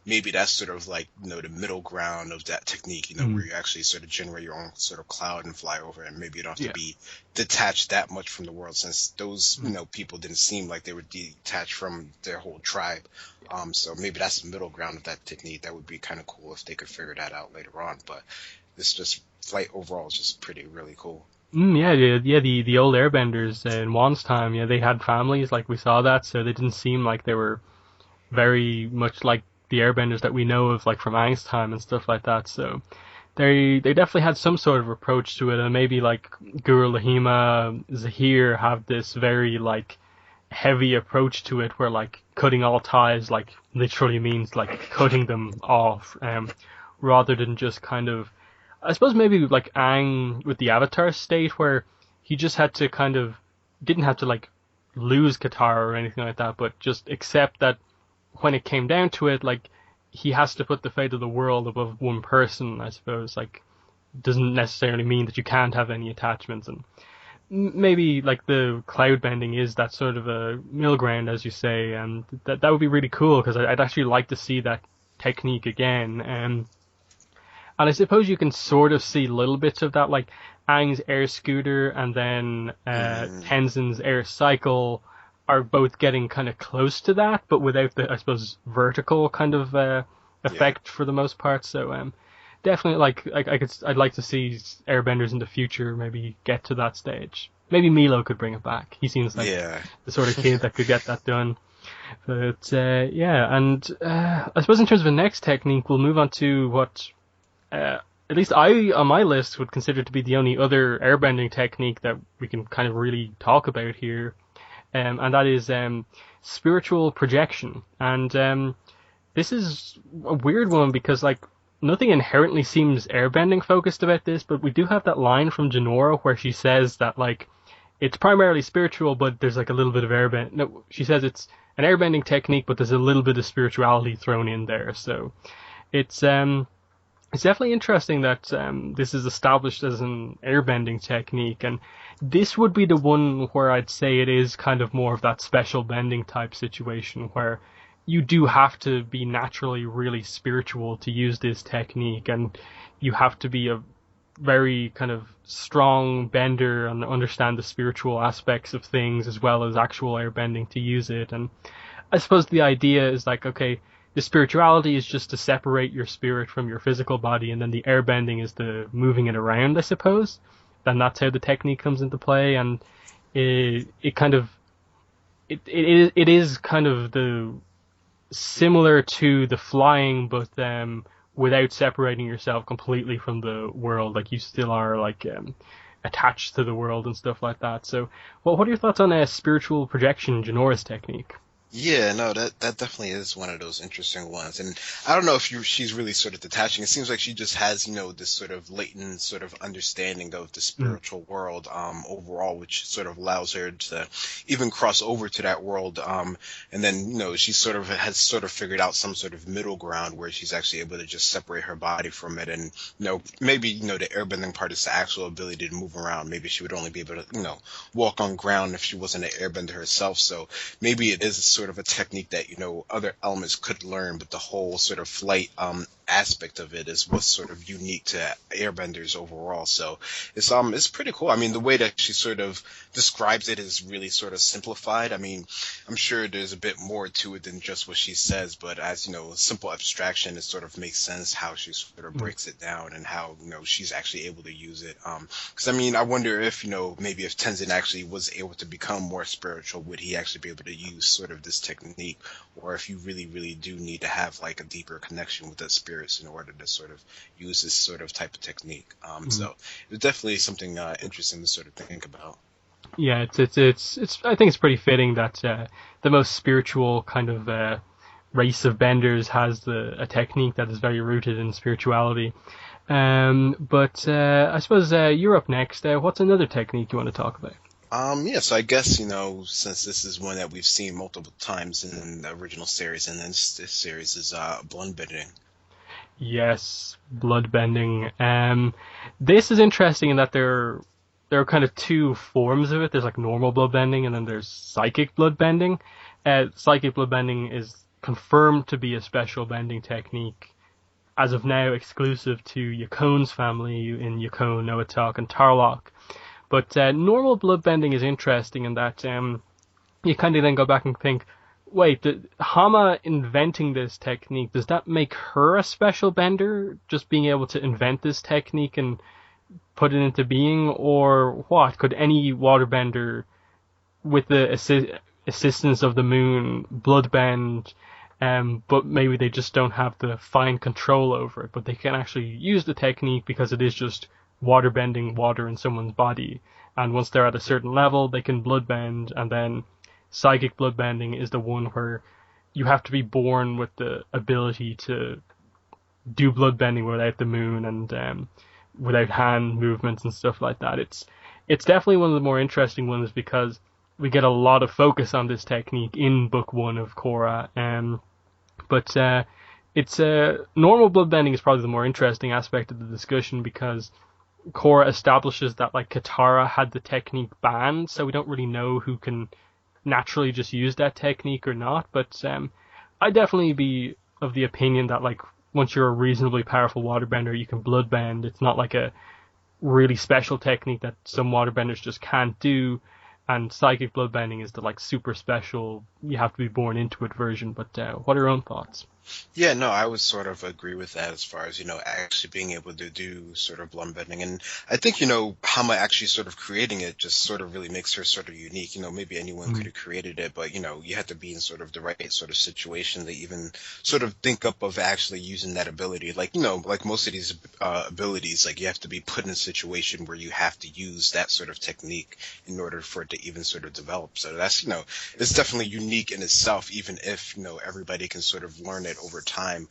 Maybe that's sort of like the middle ground of that technique, where you actually sort of generate your own sort of cloud and fly over, and maybe you don't have to be detached that much from the world, since those people didn't seem like they were detached from their whole tribe. So maybe that's the middle ground of that technique. That would be kind of cool if they could figure that out later on. But it's just flight overall is just really cool. The old airbenders in Wan's time, they had families, like we saw that, so they didn't seem like they were very much like the airbenders that we know of, like from Aang's time and stuff like that. So they definitely had some sort of approach to it, and maybe like Guru Lahima, Zahir have this very like heavy approach to it, where like cutting all ties like literally means like cutting them off, rather than just kind of, I suppose maybe like Aang with the Avatar state, where he just had to kind of didn't have to like lose Katara or anything like that, but just accept that when it came down to it, like he has to put the fate of the world above one person. I suppose like doesn't necessarily mean that you can't have any attachments, and maybe like the cloud bending is that sort of a middle ground, as you say, and that would be really cool because I'd actually like to see that technique again. And I suppose you can sort of see little bits of that, like Aang's air scooter and then Tenzin's air cycle are both getting kind of close to that, but without the, I suppose, vertical kind of effect for the most part. So definitely, like I'd like to see airbenders in the future maybe get to that stage. Maybe Milo could bring it back. He seems like the sort of kid that could get that done. But yeah, and I suppose in terms of the next technique, we'll move on to what at least I on my list would consider to be the only other airbending technique that we can kind of really talk about here, and that is spiritual projection. And this is a weird one because like nothing inherently seems airbending focused about this, but we do have that line from Jinora where she says that like it's primarily spiritual, but there's like a little bit of airbend. No, she says it's an airbending technique, but there's a little bit of spirituality thrown in there. So it's definitely interesting that this is established as an airbending technique, and this would be the one where I'd say it is kind of more of that special bending type situation where you do have to be naturally really spiritual to use this technique, and you have to be a very kind of strong bender and understand the spiritual aspects of things as well as actual airbending to use it. And I suppose the idea is like, okay, the spirituality is just to separate your spirit from your physical body, and then the airbending is the moving it around, I suppose. And that's how the technique comes into play, and it is kind of the similar to the flying, but without separating yourself completely from the world. Like you still are like attached to the world and stuff like that. So, well, what are your thoughts on spiritual projection, Janora's technique? Yeah, no, that definitely is one of those interesting ones. And I don't know if she's really sort of detaching. It seems like she just has, this sort of latent sort of understanding of the spiritual world, overall, which sort of allows her to even cross over to that world. And then, she sort of has sort of figured out some sort of middle ground where she's actually able to just separate her body from it. And, maybe, the airbending part is the actual ability to move around. Maybe she would only be able to, walk on ground if she wasn't an airbender herself. So maybe it is sort of a technique that other elements could learn, but the whole sort of flight aspect of it is what's sort of unique to airbenders overall. So it's pretty cool. I mean, the way that she sort of describes it is really sort of simplified. I mean, I'm sure there's a bit more to it than just what she says, but as simple abstraction, it sort of makes sense how she sort of breaks it down and how she's actually able to use it. Because I mean, I wonder if maybe if Tenzin actually was able to become more spiritual, would he actually be able to use sort of this technique, or if you really, really do need to have like a deeper connection with the spirits in order to sort of use this sort of type of technique. So it's definitely something interesting to sort of think about. Yeah, it's I think it's pretty fitting that the most spiritual kind of race of benders has a technique that is very rooted in spirituality. But I suppose you're up next. What's another technique you want to talk about? So I guess, since this is one that we've seen multiple times in the original series, and then this series is bloodbending. Yes, bloodbending. This is interesting in that there are kind of two forms of it. There's like normal bloodbending, and then there's psychic bloodbending. Psychic bloodbending is confirmed to be a special bending technique, as of now exclusive to Yakone's family in Yakone, Noatak, and Tarlok. But normal bloodbending is interesting in that you kind of then go back and think, wait, Hama inventing this technique, does that make her a special bender? Just being able to invent this technique and put it into being? Or what? Could any waterbender, with the assistance of the moon, bloodbend, but maybe they just don't have the fine control over it, but they can actually use the technique because it is just waterbending water in someone's body, and once they're at a certain level they can bloodbend, and then psychic bloodbending is the one where you have to be born with the ability to do bloodbending without the moon and without hand movements and stuff like that. It's definitely one of the more interesting ones because we get a lot of focus on this technique in book one of Korra. But it's normal bloodbending is probably the more interesting aspect of the discussion because Korra establishes that like Katara had the technique banned, so we don't really know who can naturally just use that technique or not. But I'd definitely be of the opinion that like once you're a reasonably powerful waterbender, you can bloodbend. It's not like a really special technique that some waterbenders just can't do. And psychic bloodbending is the like super special, you have to be born into it version. But what are your own thoughts? Yeah, no, I would sort of agree with that as far as, actually being able to do sort of bloodbending. And I think, Hama actually sort of creating it just sort of really makes her sort of unique. Maybe anyone could have created it, but, you have to be in sort of the right sort of situation to even sort of think up of actually using that ability. Like, like most of these abilities, like you have to be put in a situation where you have to use that sort of technique in order for it to even sort of develop. So that's, it's definitely unique in itself, even if, everybody can sort of learn it over time.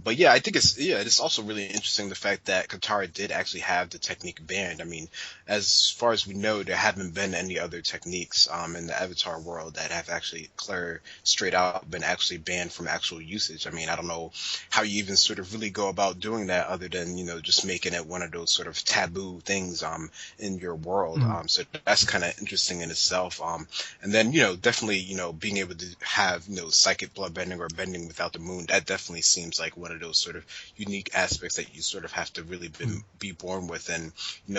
But yeah, I think it's also really interesting the fact that Katara did actually have the technique banned. I mean, as far as we know, there haven't been any other techniques in the Avatar world that have actually clear straight out been actually banned from actual usage. I mean, I don't know how you even sort of really go about doing that other than, just making it one of those sort of taboo things in your world. So that's kind of interesting in itself. And then, definitely, being able to have, psychic bloodbending or bending without the moon, that definitely seems like one of those sort of unique aspects that you sort of have to really be born with. And,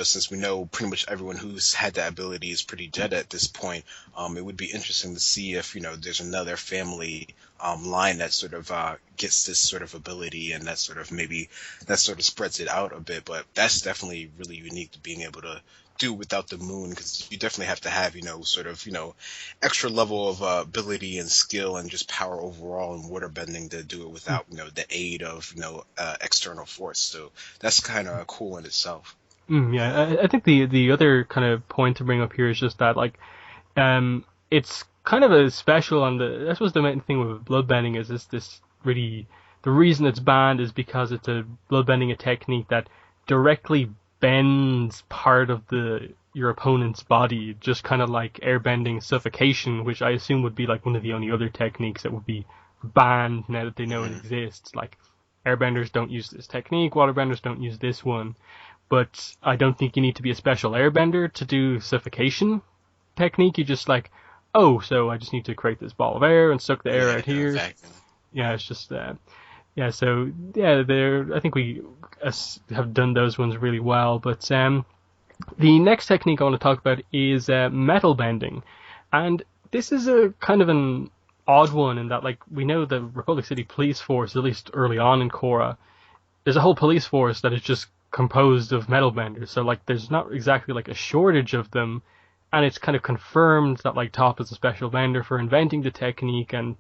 since we know pretty much everyone who's had that ability is pretty dead at this point, it would be interesting to see if, there's another family line that sort of gets this sort of ability and that sort of spreads it out a bit. But that's definitely really unique to being able to do without the moon, because you definitely have to have, extra level of ability and skill and just power overall in waterbending to do it without, the aid of, external force. So that's kind of cool in itself. Yeah, I think the other kind of point to bring up here is just that, like, it's kind of a special on I suppose the main thing with bloodbending is this really, the reason it's banned is because it's a bloodbending a technique that directly bends part of your opponent's body, just kind of like airbending suffocation, which I assume would be like one of the only other techniques that would be banned now that they know it exists. Like, airbenders don't use this technique, waterbenders don't use this one, but I don't think you need to be a special airbender to do suffocation technique. You just like, oh, so I just need to create this ball of air and suck the air out here. Exactly. Yeah, it's just yeah, so yeah, I think we have done those ones really well. But the next technique I want to talk about is metal bending, and this is a kind of an odd one in that, like, we know the Republic City Police Force, at least early on in Korra, there's a whole police force that is just composed of metal benders. So like, there's not exactly like a shortage of them, and it's kind of confirmed that like Toph is a special bender for inventing the technique. And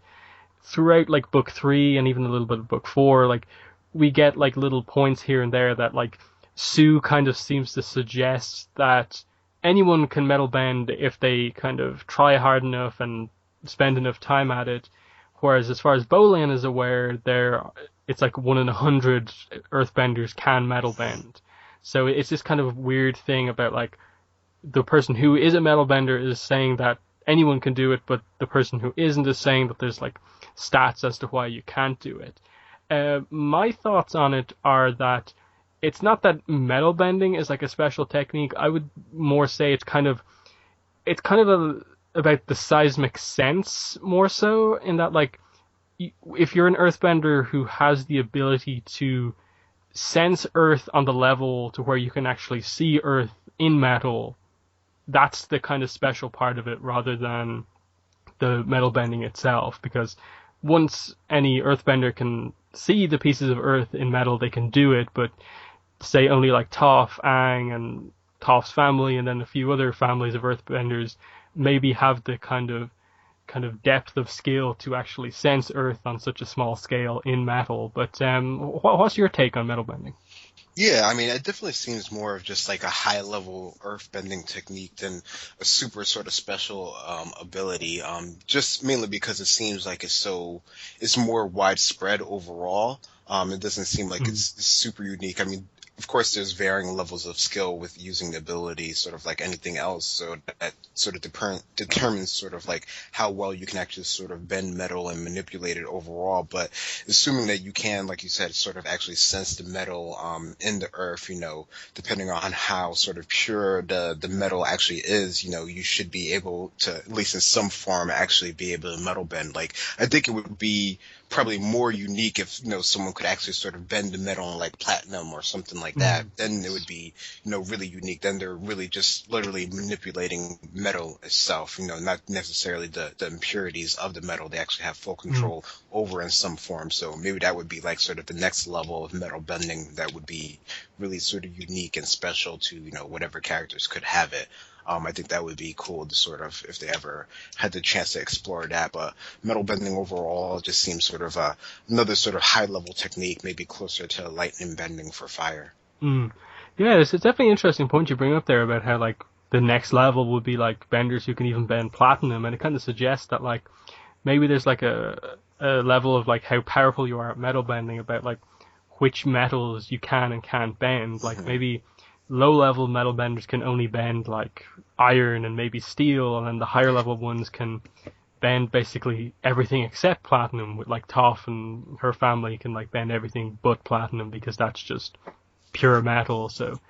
throughout like book 3 and even a little bit of book 4, like, we get like little points here and there that like Sue kind of seems to suggest that anyone can metal bend if they kind of try hard enough and spend enough time at it. Whereas as far as Bolan is aware, it's like 1 in 100 earthbenders can metal bend. So it's this kind of weird thing about like the person who is a metal bender is saying that anyone can do it, but the person who isn't is saying that there's like stats as to why you can't do it. My thoughts on it are that it's not that metal bending is like a special technique. I would more say it's kind of about the seismic sense more so, in that like, if you're an earthbender who has the ability to sense earth on the level to where you can actually see earth in metal, that's the kind of special part of it rather than the metal bending itself. Because once any earthbender can see the pieces of earth in metal, they can do it. But say only like Toph, Aang, and Toph's family, and then a few other families of earthbenders maybe have the kind of depth of skill to actually sense earth on such a small scale in metal. But what's your take on metal bending? Yeah, I mean, it definitely seems more of just like a high level earth bending technique than a super sort of special ability. Just mainly because it seems like it's more widespread overall. It doesn't seem like Mm, it's super unique. I mean, of course, there's varying levels of skill with using the ability, sort of like anything else. So that sort of determines sort of like how well you can actually sort of bend metal and manipulate it overall. But assuming that you can, like you said, sort of actually sense the metal in the earth, depending on how sort of pure the metal actually is, you should be able to, at least in some form, actually be able to metal bend. Like, I think it would be probably more unique if, someone could actually sort of bend the metal on like platinum or something like that. mm, Then it would be, really unique. Then they're really just literally manipulating metal itself, not necessarily the impurities of the metal. They actually have full mm. control over in some form. So maybe that would be like sort of the next level of metal bending that would be really sort of unique and special to, whatever characters could have it. I think that would be cool to sort of, if they ever had the chance to explore that. But metal bending overall just seems sort of another sort of high level technique, maybe closer to lightning bending for fire. Mm. Yeah, it's definitely an interesting point you bring up there about how like the next level would be like benders who can even bend platinum, and it kind of suggests that like maybe there's like a level of like how powerful you are at metal bending about like which metals you can and can't bend. Like Hmm. maybe low level metal benders can only bend like iron and maybe steel, and then the higher level ones can bend basically everything except platinum. With like Toph and her family can like bend everything but platinum because that's just pure metal. So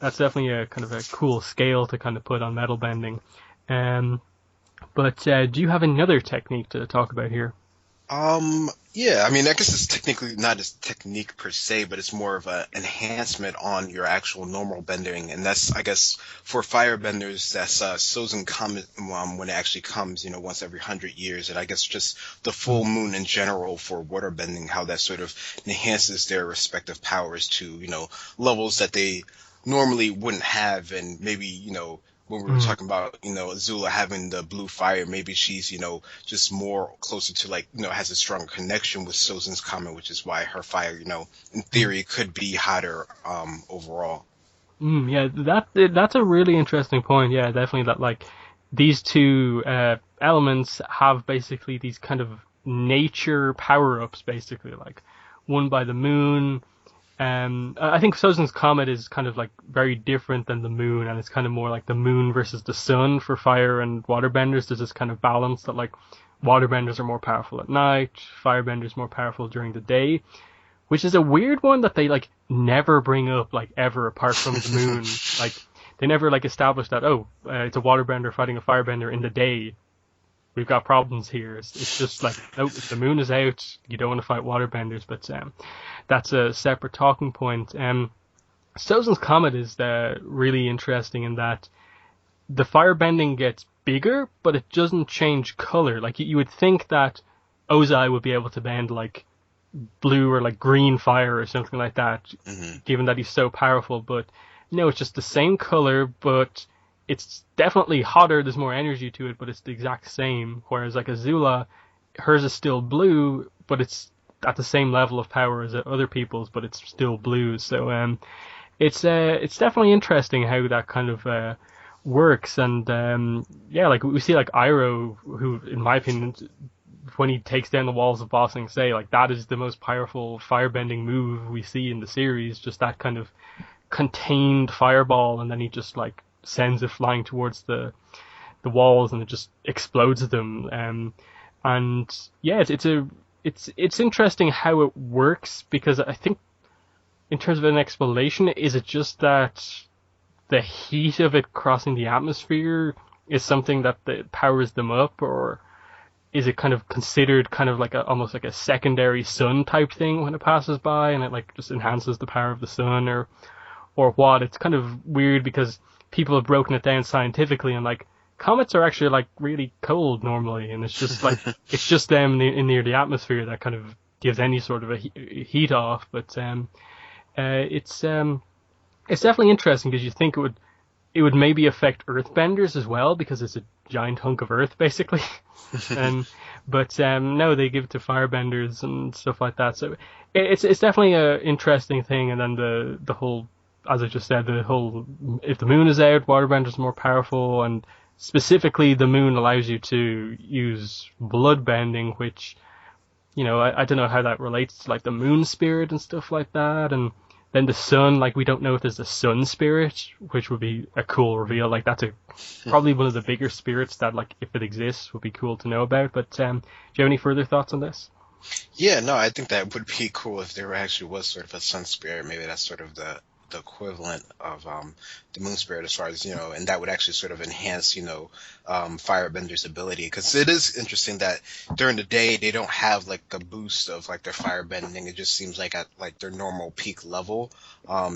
that's definitely a kind of a cool scale to kind of put on metal bending. Um, but do you have another technique to talk about here? Yeah, I mean, I guess it's technically not a technique per se, but it's more of a enhancement on your actual normal bending, and that's, I guess, for firebenders, that's Sozin Comet when it actually comes, once every 100 years, and I guess just the full Mm, moon in general for waterbending, how that sort of enhances their respective powers to, levels that they normally wouldn't have, and maybe, when we were mm, talking about, Azula having the blue fire, maybe she's, just more closer to like, has a stronger connection with Sozin's Comet, which is why her fire, in mm. theory could be hotter, overall. Yeah, that's a really interesting point. Yeah, definitely that like these two elements have basically these kind of nature power ups, basically like one by the moon. I think Sozin's Comet is kind of like very different than the moon, and it's kind of more like the moon versus the sun for fire and waterbenders. There's this kind of balance that like waterbenders are more powerful at night, firebenders more powerful during the day, which is a weird one that they like never bring up like ever apart from the moon. Like they never like establish that it's a waterbender fighting a firebender in the day. We've got problems here. It's just like nope, if the moon is out, you don't want to fight waterbenders. But that's a separate talking point. Sozin's Comet is really interesting in that the firebending gets bigger, but it doesn't change color. Like you would think that Ozai would be able to bend like blue or like green fire or something like that, Hmm. given that he's so powerful. But no, it's just the same color, but it's definitely hotter. There's more energy to it, but it's the exact same. Whereas like Azula, hers is still blue, but it's at the same level of power as other people's, but it's still blue. So it's definitely interesting how that kind of works. And yeah, like we see like Iroh, who in my opinion when he takes down the walls of Ba Sing Se, like that is the most powerful firebending move we see in the series. Just that kind of contained fireball, and then he just like sends it flying towards the walls, and it just explodes them. And yeah, it's interesting how it works because I think in terms of an explanation, is it just that the heat of it crossing the atmosphere is something that powers them up, or is it kind of considered kind of like almost like a secondary sun type thing when it passes by and it like just enhances the power of the sun, or what? It's kind of weird because people have broken it down scientifically and like comets are actually like really cold normally, and it's just like it's just them near the atmosphere that kind of gives any sort of a heat off. But it's definitely interesting because you think it would it would maybe affect earthbenders as well because it's a giant hunk of earth basically. And but no, they give it to firebenders and stuff like that. So it's definitely a interesting thing. And then the whole, as I just said, the whole, if the moon is out, waterbenders are more powerful, and specifically the moon allows you to use bloodbending, which, you know, I don't know how that relates to like the moon spirit and stuff like that. And then the sun, like we don't know if there's a sun spirit, which would be a cool reveal. Like that's probably one of the bigger spirits that, like, if it exists, would be cool to know about. But do you have any further thoughts on this? Yeah, no, I think that would be cool if there actually was sort of a sun spirit. Maybe that's sort of the equivalent of the moon spirit, as far as, you know, and that would actually sort of enhance, you know, firebender's ability, because it is interesting that during the day they don't have like a boost of like their firebending. It just seems like at like their normal peak level.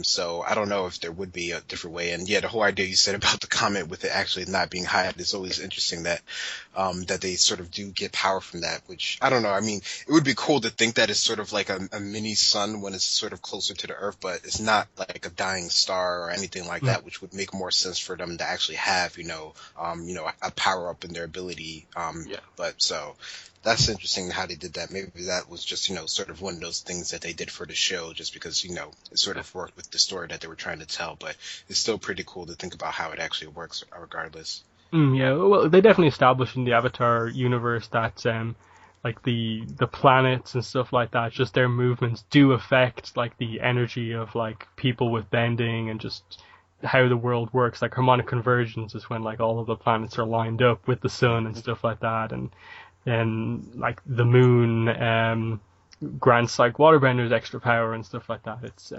So I don't know if there would be a different way. And yeah, the whole idea you said about the comment with it actually not being high, it's always interesting that that they sort of do get power from that, which I don't know. I mean, it would be cool to think that it's sort of like a mini sun when it's sort of closer to the Earth, but it's not like a dying star or anything like that, which would make more sense for them to actually have, you know, a power up in their ability. Yeah. But so that's interesting how they did that. Maybe that was just, you know, sort of one of those things that they did for the show, just because, you know, it sort of worked with the story that they were trying to tell. But it's still pretty cool to think about how it actually works, regardless. Yeah, well, they definitely established in the Avatar universe that like the planets and stuff like that, just their movements do affect like the energy of like people with bending, and just how the world works. Like harmonic convergence is when like all of the planets are lined up with the sun and stuff like that, and then like the moon grants like waterbenders extra power and stuff like that. It's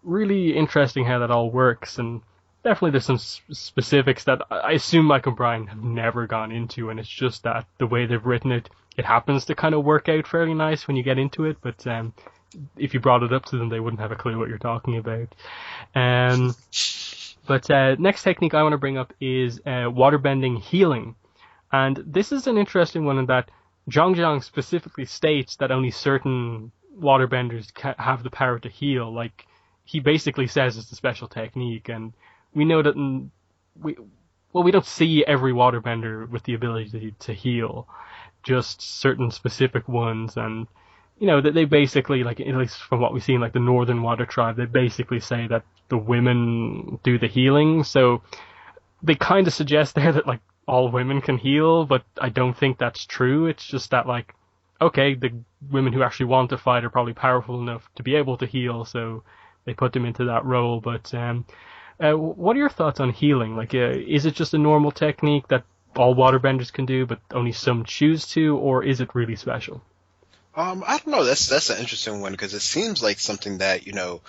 really interesting how that all works, and definitely there's some specifics that I assume Mike and Brian have never gone into, and it's just that the way they've written it, it happens to kind of work out fairly nice when you get into it. But if you brought it up to them, they wouldn't have a clue what you're talking about. But next technique I want to bring up is waterbending healing. And this is an interesting one in that Zhang specifically states that only certain waterbenders have the power to heal. Like, he basically says it's a special technique, and we know that we don't see every waterbender with the ability to heal, just certain specific ones. And, you know, that they basically, like, at least from what we see in like the Northern Water Tribe, they basically say that the women do the healing. So they kind of suggest there that like all women can heal, but I don't think that's true. It's just that, like, okay, the women who actually want to fight are probably powerful enough to be able to heal, so they put them into that role. But what are your thoughts on healing? Like, is it just a normal technique that all waterbenders can do, but only some choose to, or is it really special? I don't know. That's an interesting one, because it seems like something that, you know,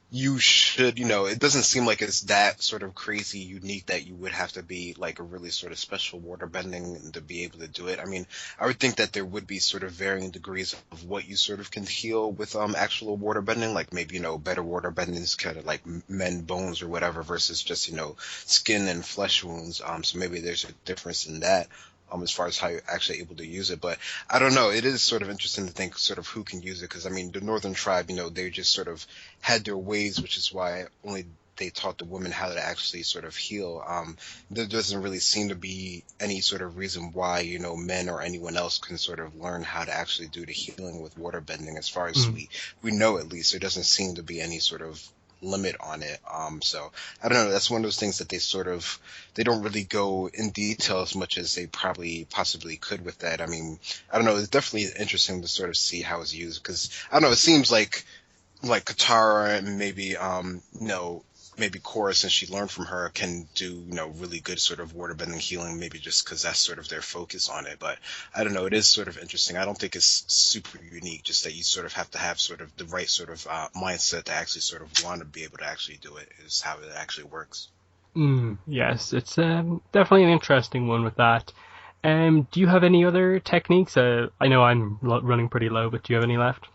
you should, you know, it doesn't seem like it's that sort of crazy unique that you would have to be like a really sort of special waterbending to be able to do it. I mean, I would think that there would be sort of varying degrees of what you sort of can heal with actual waterbending, like maybe, you know, better waterbending is kind of like mend bones or whatever versus just, you know, skin and flesh wounds. So maybe there's a difference in that. As far as how you're actually able to use it. But I don't know. It is sort of interesting to think sort of who can use it, because, I mean, the Northern Tribe, you know, they just sort of had their ways, which is why only they taught the women how to actually sort of heal. There doesn't really seem to be any sort of reason why, you know, men or anyone else can sort of learn how to actually do the healing with waterbending. As far as we know, at least, there doesn't seem to be any sort of limit on it. So I don't know, that's one of those things that they don't really go in detail as much as they probably possibly could with that. I mean, I don't know, it's definitely interesting to sort of see how it's used, because I don't know, it seems like Katara and maybe you know, maybe Korra, since she learned from her, can do, you know, really good sort of waterbending healing, maybe just because that's sort of their focus on it. But I don't know, it is sort of interesting. I don't think it's super unique, just that you sort of have to have sort of the right sort of mindset to actually sort of want to be able to actually do it, is how it actually works. Yes, it's definitely an interesting one with that. Do you have any other techniques? I know I'm running pretty low, but do you have any left?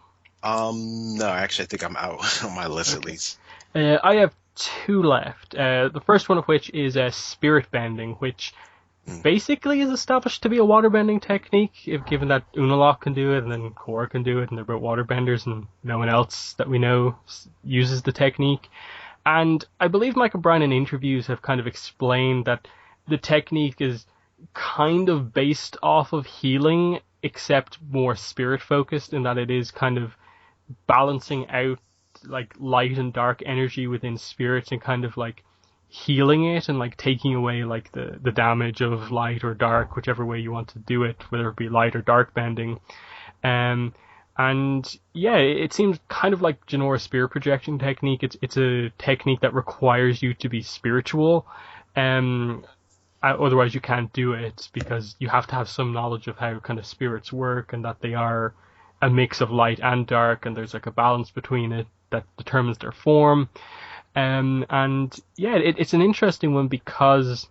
No, actually, I think I'm out on my list, at least. I have two left. The first one of which is spirit bending, which basically is established to be a waterbending technique, if given that Unalaq can do it and then Korra can do it, and they're both waterbenders and no one else that we know uses the technique. And I believe Michael Bryan in interviews have kind of explained that the technique is kind of based off of healing, except more spirit focused in that it is kind of balancing out like light and dark energy within spirits and kind of like healing it and like taking away like the damage of light or dark, whichever way you want to do it, whether it be light or dark bending. Um, and yeah, it seems kind of like Genora's spirit projection technique. It's a technique that requires you to be spiritual. Um, Otherwise you can't do it because you have to have some knowledge of how kind of spirits work and that they are a mix of light and dark, and there's like a balance between it that determines their form. And yeah, it's an interesting one because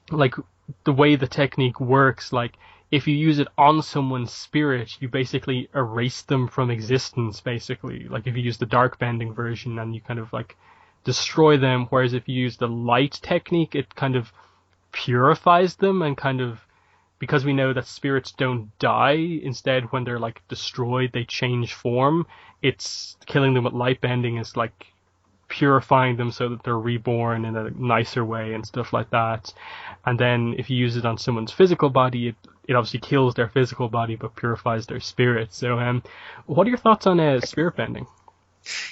like the way the technique works, like if you use it on someone's spirit, you basically erase them from existence, basically. Like if you use the dark bending version and you kind of like destroy them, whereas if you use the light technique, it kind of purifies them and kind of, because we know that spirits don't die, instead when they're like destroyed they change form. It's killing them with light bending is like purifying them so that they're reborn in a nicer way and stuff like that. And then if you use it on someone's physical body, it obviously kills their physical body but purifies their spirit. So what are your thoughts on spirit bending?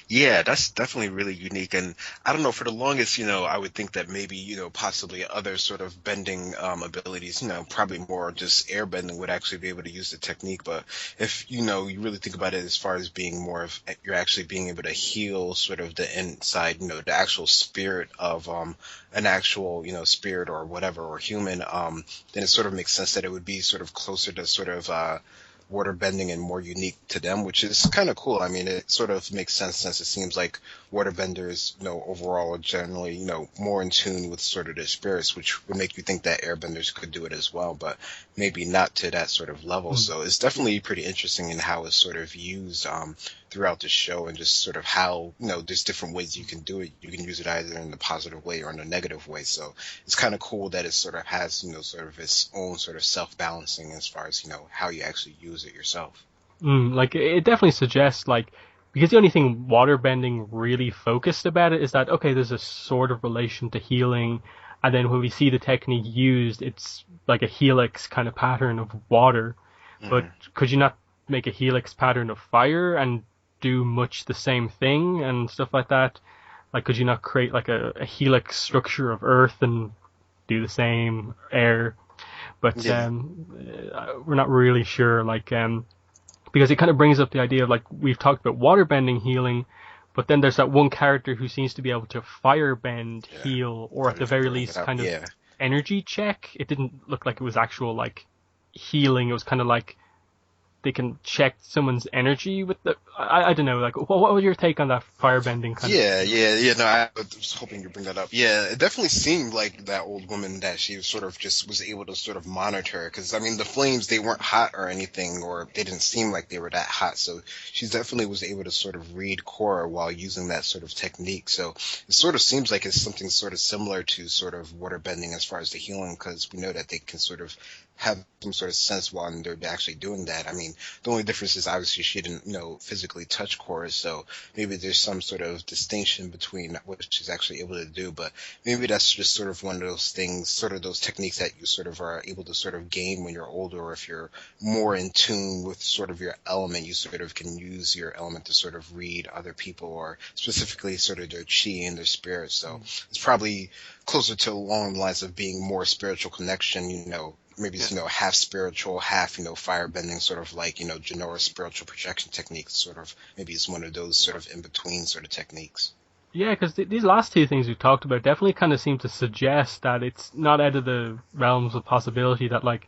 Yeah, that's definitely really unique. And I don't know, for the longest, I would think that maybe, possibly other sort of bending abilities, probably more just airbending would actually be able to use the technique. But if, you really think about it as far as being more of, you're actually being able to heal sort of the inside, the actual spirit of an actual, spirit or whatever, or human, then it sort of makes sense that it would be sort of closer to sort of water bending and more unique to them, which is kind of cool. I mean, it sort of makes sense since it seems like water benders, overall are generally, more in tune with sort of their spirits, which would make you think that airbenders could do it as well, but maybe not to that sort of level. So it's definitely pretty interesting in how it's sort of used throughout the show, and just sort of how, there's different ways you can do it. You can use it either in the positive way or in a negative way. So it's kind of cool that it sort of has, sort of its own sort of self-balancing as far as, how you actually use it yourself. Like it definitely suggests like, because the only thing waterbending really focused about it is that, okay, there's a sort of relation to healing, and then when we see the technique used, it's like a helix kind of pattern of water. But could you not make a helix pattern of fire and do much the same thing and stuff like that? Like, could you not create like a helix structure of earth and do the same air? But we're not really sure, like, because it kind of brings up the idea of, like, we've talked about waterbending healing, but then there's that one character who seems to be able to firebend, heal, or at the very least kind of energy check. It didn't look like it was actual, like, healing. It was kind of like they can check someone's energy with the, I don't know, like, what was your take on that firebending kind of? No, I was hoping you'd bring that up. Yeah, it definitely seemed like that old woman that she sort of just was able to sort of monitor, because, I mean, the flames, they weren't hot or anything, or they didn't seem like they were that hot, so she definitely was able to sort of read Korra while using that sort of technique. So it sort of seems like it's something sort of similar to sort of waterbending as far as the healing, because we know that they can sort of have some sort of sense while they're actually doing that. I mean, the only difference is obviously she didn't, physically touch Korra, so maybe there's some sort of distinction between what she's actually able to do, but maybe that's just sort of one of those things, sort of those techniques that you sort of are able to sort of gain when you're older, or if you're more in tune with sort of your element, you sort of can use your element to sort of read other people, or specifically sort of their chi and their spirit. So it's probably closer to along the lines of being more spiritual connection, maybe it's, half spiritual, half, firebending, sort of like, Genora's spiritual projection techniques, sort of, maybe it's one of those sort of in-between sort of techniques. Yeah, because these last two things we talked about definitely kind of seem to suggest that it's not out of the realms of possibility that, like,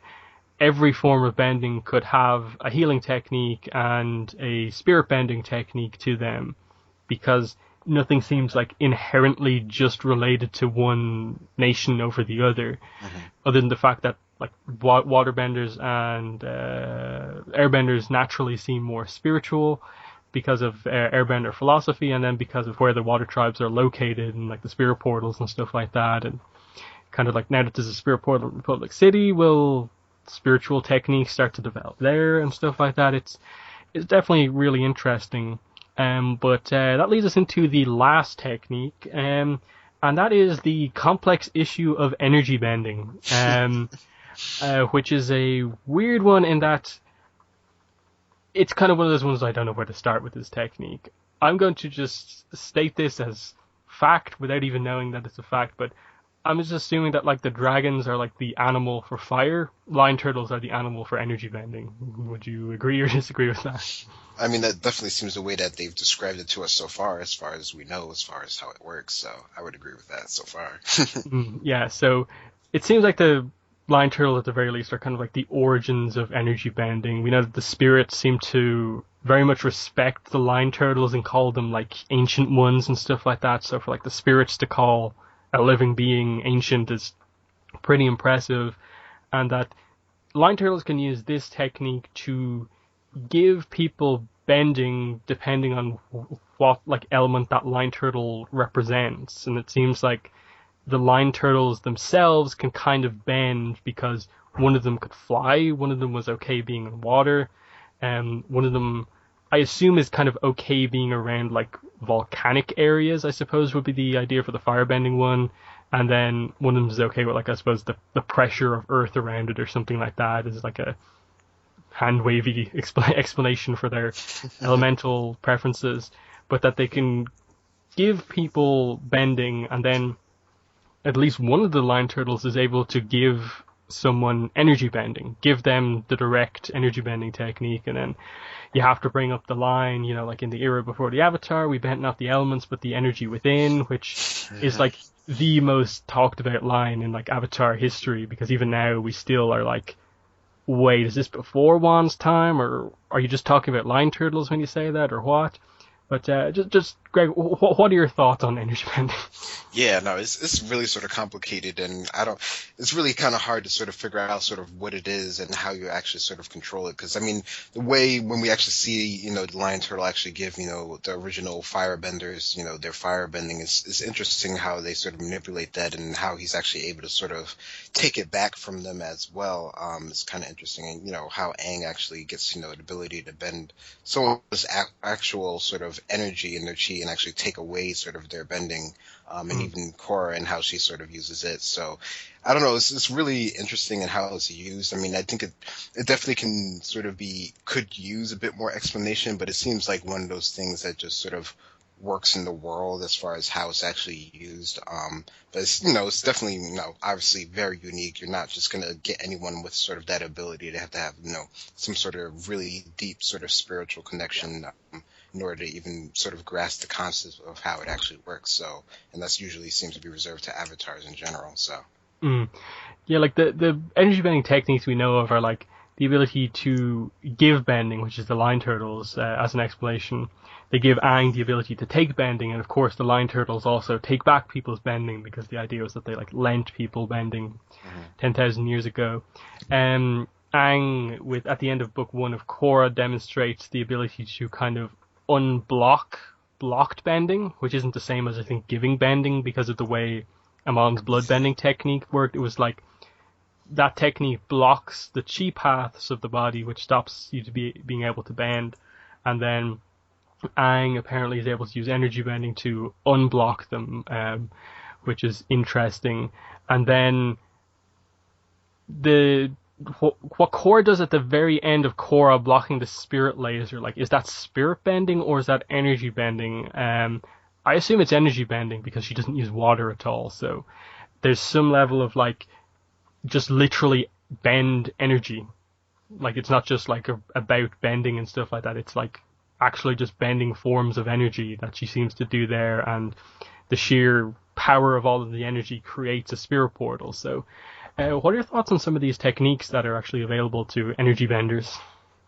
every form of bending could have a healing technique and a spirit bending technique to them, because nothing seems like inherently just related to one nation over the other, other than the fact that, like, waterbenders and airbenders naturally seem more spiritual because of airbender philosophy, and then because of where the water tribes are located and, like, the spirit portals and stuff like that. And kind of like, now that there's a spirit portal in Republic City, will spiritual techniques start to develop there and stuff like that? It's definitely really interesting. But that leads us into the last technique, and that is the complex issue of energy bending, which is a weird one in that it's kind of one of those ones I don't know where to start with this technique. I'm going to just state this as fact without even knowing that it's a fact, but I'm just assuming that like the dragons are like the animal for fire, line turtles are the animal for energy bending. Would you agree or disagree with that? I mean, that definitely seems the way that they've described it to us so far as we know, as far as how it works. So I would agree with that so far. Yeah, so it seems like the line turtles at the very least are kind of like the origins of energy bending. We know that the spirits seem to very much respect the line turtles and call them like ancient ones and stuff like that. So for like the spirits to call a living being ancient is pretty impressive, and that line turtles can use this technique to give people bending depending on what like element that line turtle represents. And it seems like the line turtles themselves can kind of bend because one of them could fly, one of them was okay being in water, and one of them I assume is kind of okay being around like volcanic areas, I suppose would be the idea for the firebending one. And then one of them is okay with like I suppose the pressure of earth around it or something like that is like a hand wavy explanation for their elemental preferences, but that they can give people bending, and then at least one of the line turtles is able to give someone energy bending, give them the direct energy bending technique, and then you have to bring up the line, you know, like in the era before the Avatar, we bent not the elements but the energy within, which is like the most talked about line in like Avatar history, because even now we still are like, wait, is this before Wan's time, or are you just talking about line turtles when you say that, or what? But just Greg, what are your thoughts on energy bending? Yeah, no, it's really sort of complicated, and it's really kind of hard to sort of figure out sort of what it is and how you actually sort of control it. Because I mean, the way when we actually see, you know, the lion turtle actually give, you know, the original firebenders, you know, their firebending is interesting how they sort of manipulate that and how he's actually able to sort of take it back from them as well. It's kind of interesting, and you know how Aang actually gets, you know, the ability to bend someone's actual sort of energy in their chi and actually take away sort of their bending. And even Korra and how she sort of uses it. So I don't know, it's really interesting in how it's used. I mean, I think it definitely can sort of could use a bit more explanation, but it seems like one of those things that just sort of works in the world as far as how it's actually used. But it's, you know, it's definitely, you know, obviously very unique. You're not just going to get anyone with sort of that ability to have, you know, some sort of really deep sort of spiritual connection. In order to even sort of grasp the concept of how it actually works. So, and that's usually seems to be reserved to avatars in general. So, Yeah, like the energy bending techniques we know of are like the ability to give bending, which is the line turtles, as an explanation. They give Aang the ability to take bending, and of course the line turtles also take back people's bending, because the idea was that they like lent people bending 10,000 years ago. Aang, at the end of book 1 of Korra, demonstrates the ability to kind of unblock blocked bending, which isn't the same as I think giving bending, because of the way Amon's blood bending technique worked. It was like that technique blocks the chi paths of the body, which stops you to being able to bend, and then Aang apparently is able to use energy bending to unblock them, which is interesting. And then what Korra does at the very end of Korra blocking the spirit laser, like, is that spirit bending or is that energy bending? I assume it's energy bending because she doesn't use water at all, so there's some level of like just literally bend energy. Like, it's not just like about bending and stuff like that, it's like actually just bending forms of energy that she seems to do there, and the sheer power of all of the energy creates a spirit portal. So what are your thoughts on some of these techniques that are actually available to energy benders?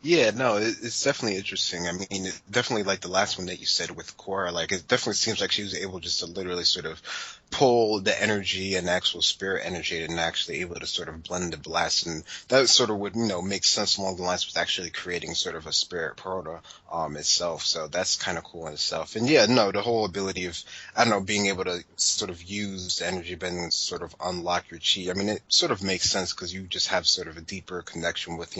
yeah, no, it's definitely interesting. I mean, definitely like the last one that you said with Korra, like it definitely seems like she was able just to literally sort of pull the energy and actual spirit energy and actually able to sort of blend the blast, and that sort of would make sense along the lines with actually creating sort of a spirit portal itself. So that's kind of cool in itself. And yeah, no, the whole ability of, I don't know, being able to sort of use the energy bending and sort of unlock your chi. I mean, it sort of makes sense because you just have sort of a deeper connection with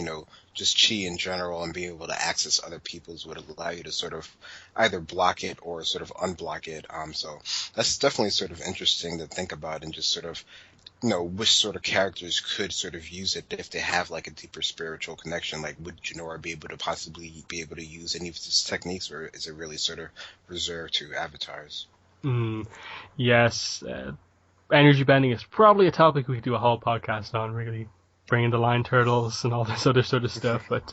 just chi in general, and being able to access other people's would allow you to sort of either block it or sort of unblock it. So that's definitely sort of interesting to think about, and just sort of which sort of characters could sort of use it if they have like a deeper spiritual connection. Like, would Jinora be able to possibly be able to use any of these techniques, or is it really sort of reserved to avatars? Yes, energy bending is probably a topic we could do a whole podcast on, really bringing the line turtles and all this other sort of stuff, but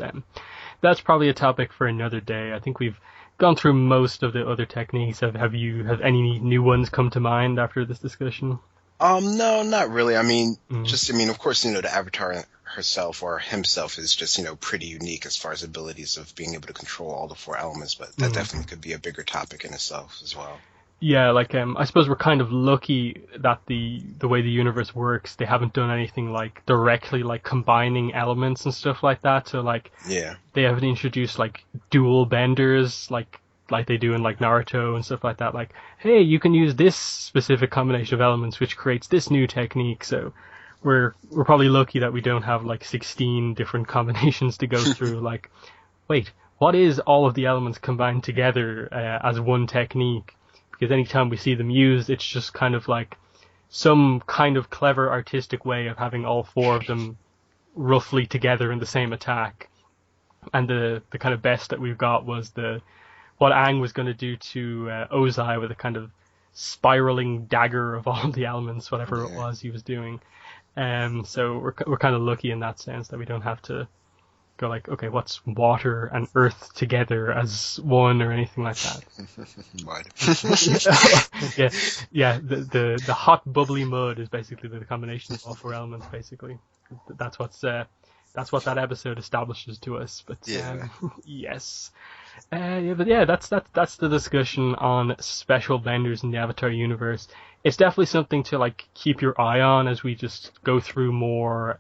that's probably a topic for another day. I think we've gone through most of the other techniques. Have any new ones come to mind after this discussion? No, not really. I mean, of course, the avatar herself or himself is just, pretty unique as far as abilities of being able to control all the four elements, but that definitely could be a bigger topic in itself as well. Yeah, I suppose we're kind of lucky that the way the universe works, they haven't done anything like directly like combining elements and stuff like that. So they haven't introduced like dual benders like they do in like Naruto and stuff like that. Like, hey, you can use this specific combination of elements which creates this new technique. So we're probably lucky that we don't have like 16 different combinations to go through. Like, wait, what is all of the elements combined together as one technique? Because anytime we see them used, it's just kind of like some kind of clever artistic way of having all four of them roughly together in the same attack. And the kind of best that we've got was what Aang was going to do to Ozai with a kind of spiraling dagger of all the elements, whatever it was he was doing. So we're kind of lucky in that sense that we don't have to go like, okay, what's water and earth together as one or anything like that. yeah. The hot bubbly mud is basically the combination of all four elements. Basically, that's what that episode establishes to us. But yes, that's the discussion on special benders in the Avatar universe. It's definitely something to like keep your eye on as we just go through more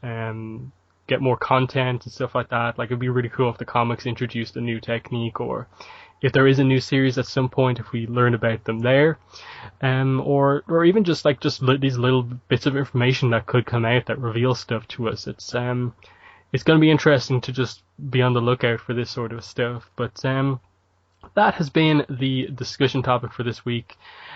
get more content and stuff like that. Like, it'd be really cool if the comics introduced a new technique, or if there is a new series at some point, if we learn about them there, or even just these little bits of information that could come out that reveal stuff to us. It's going to be interesting to just be on the lookout for this sort of stuff. But that has been the discussion topic for this week.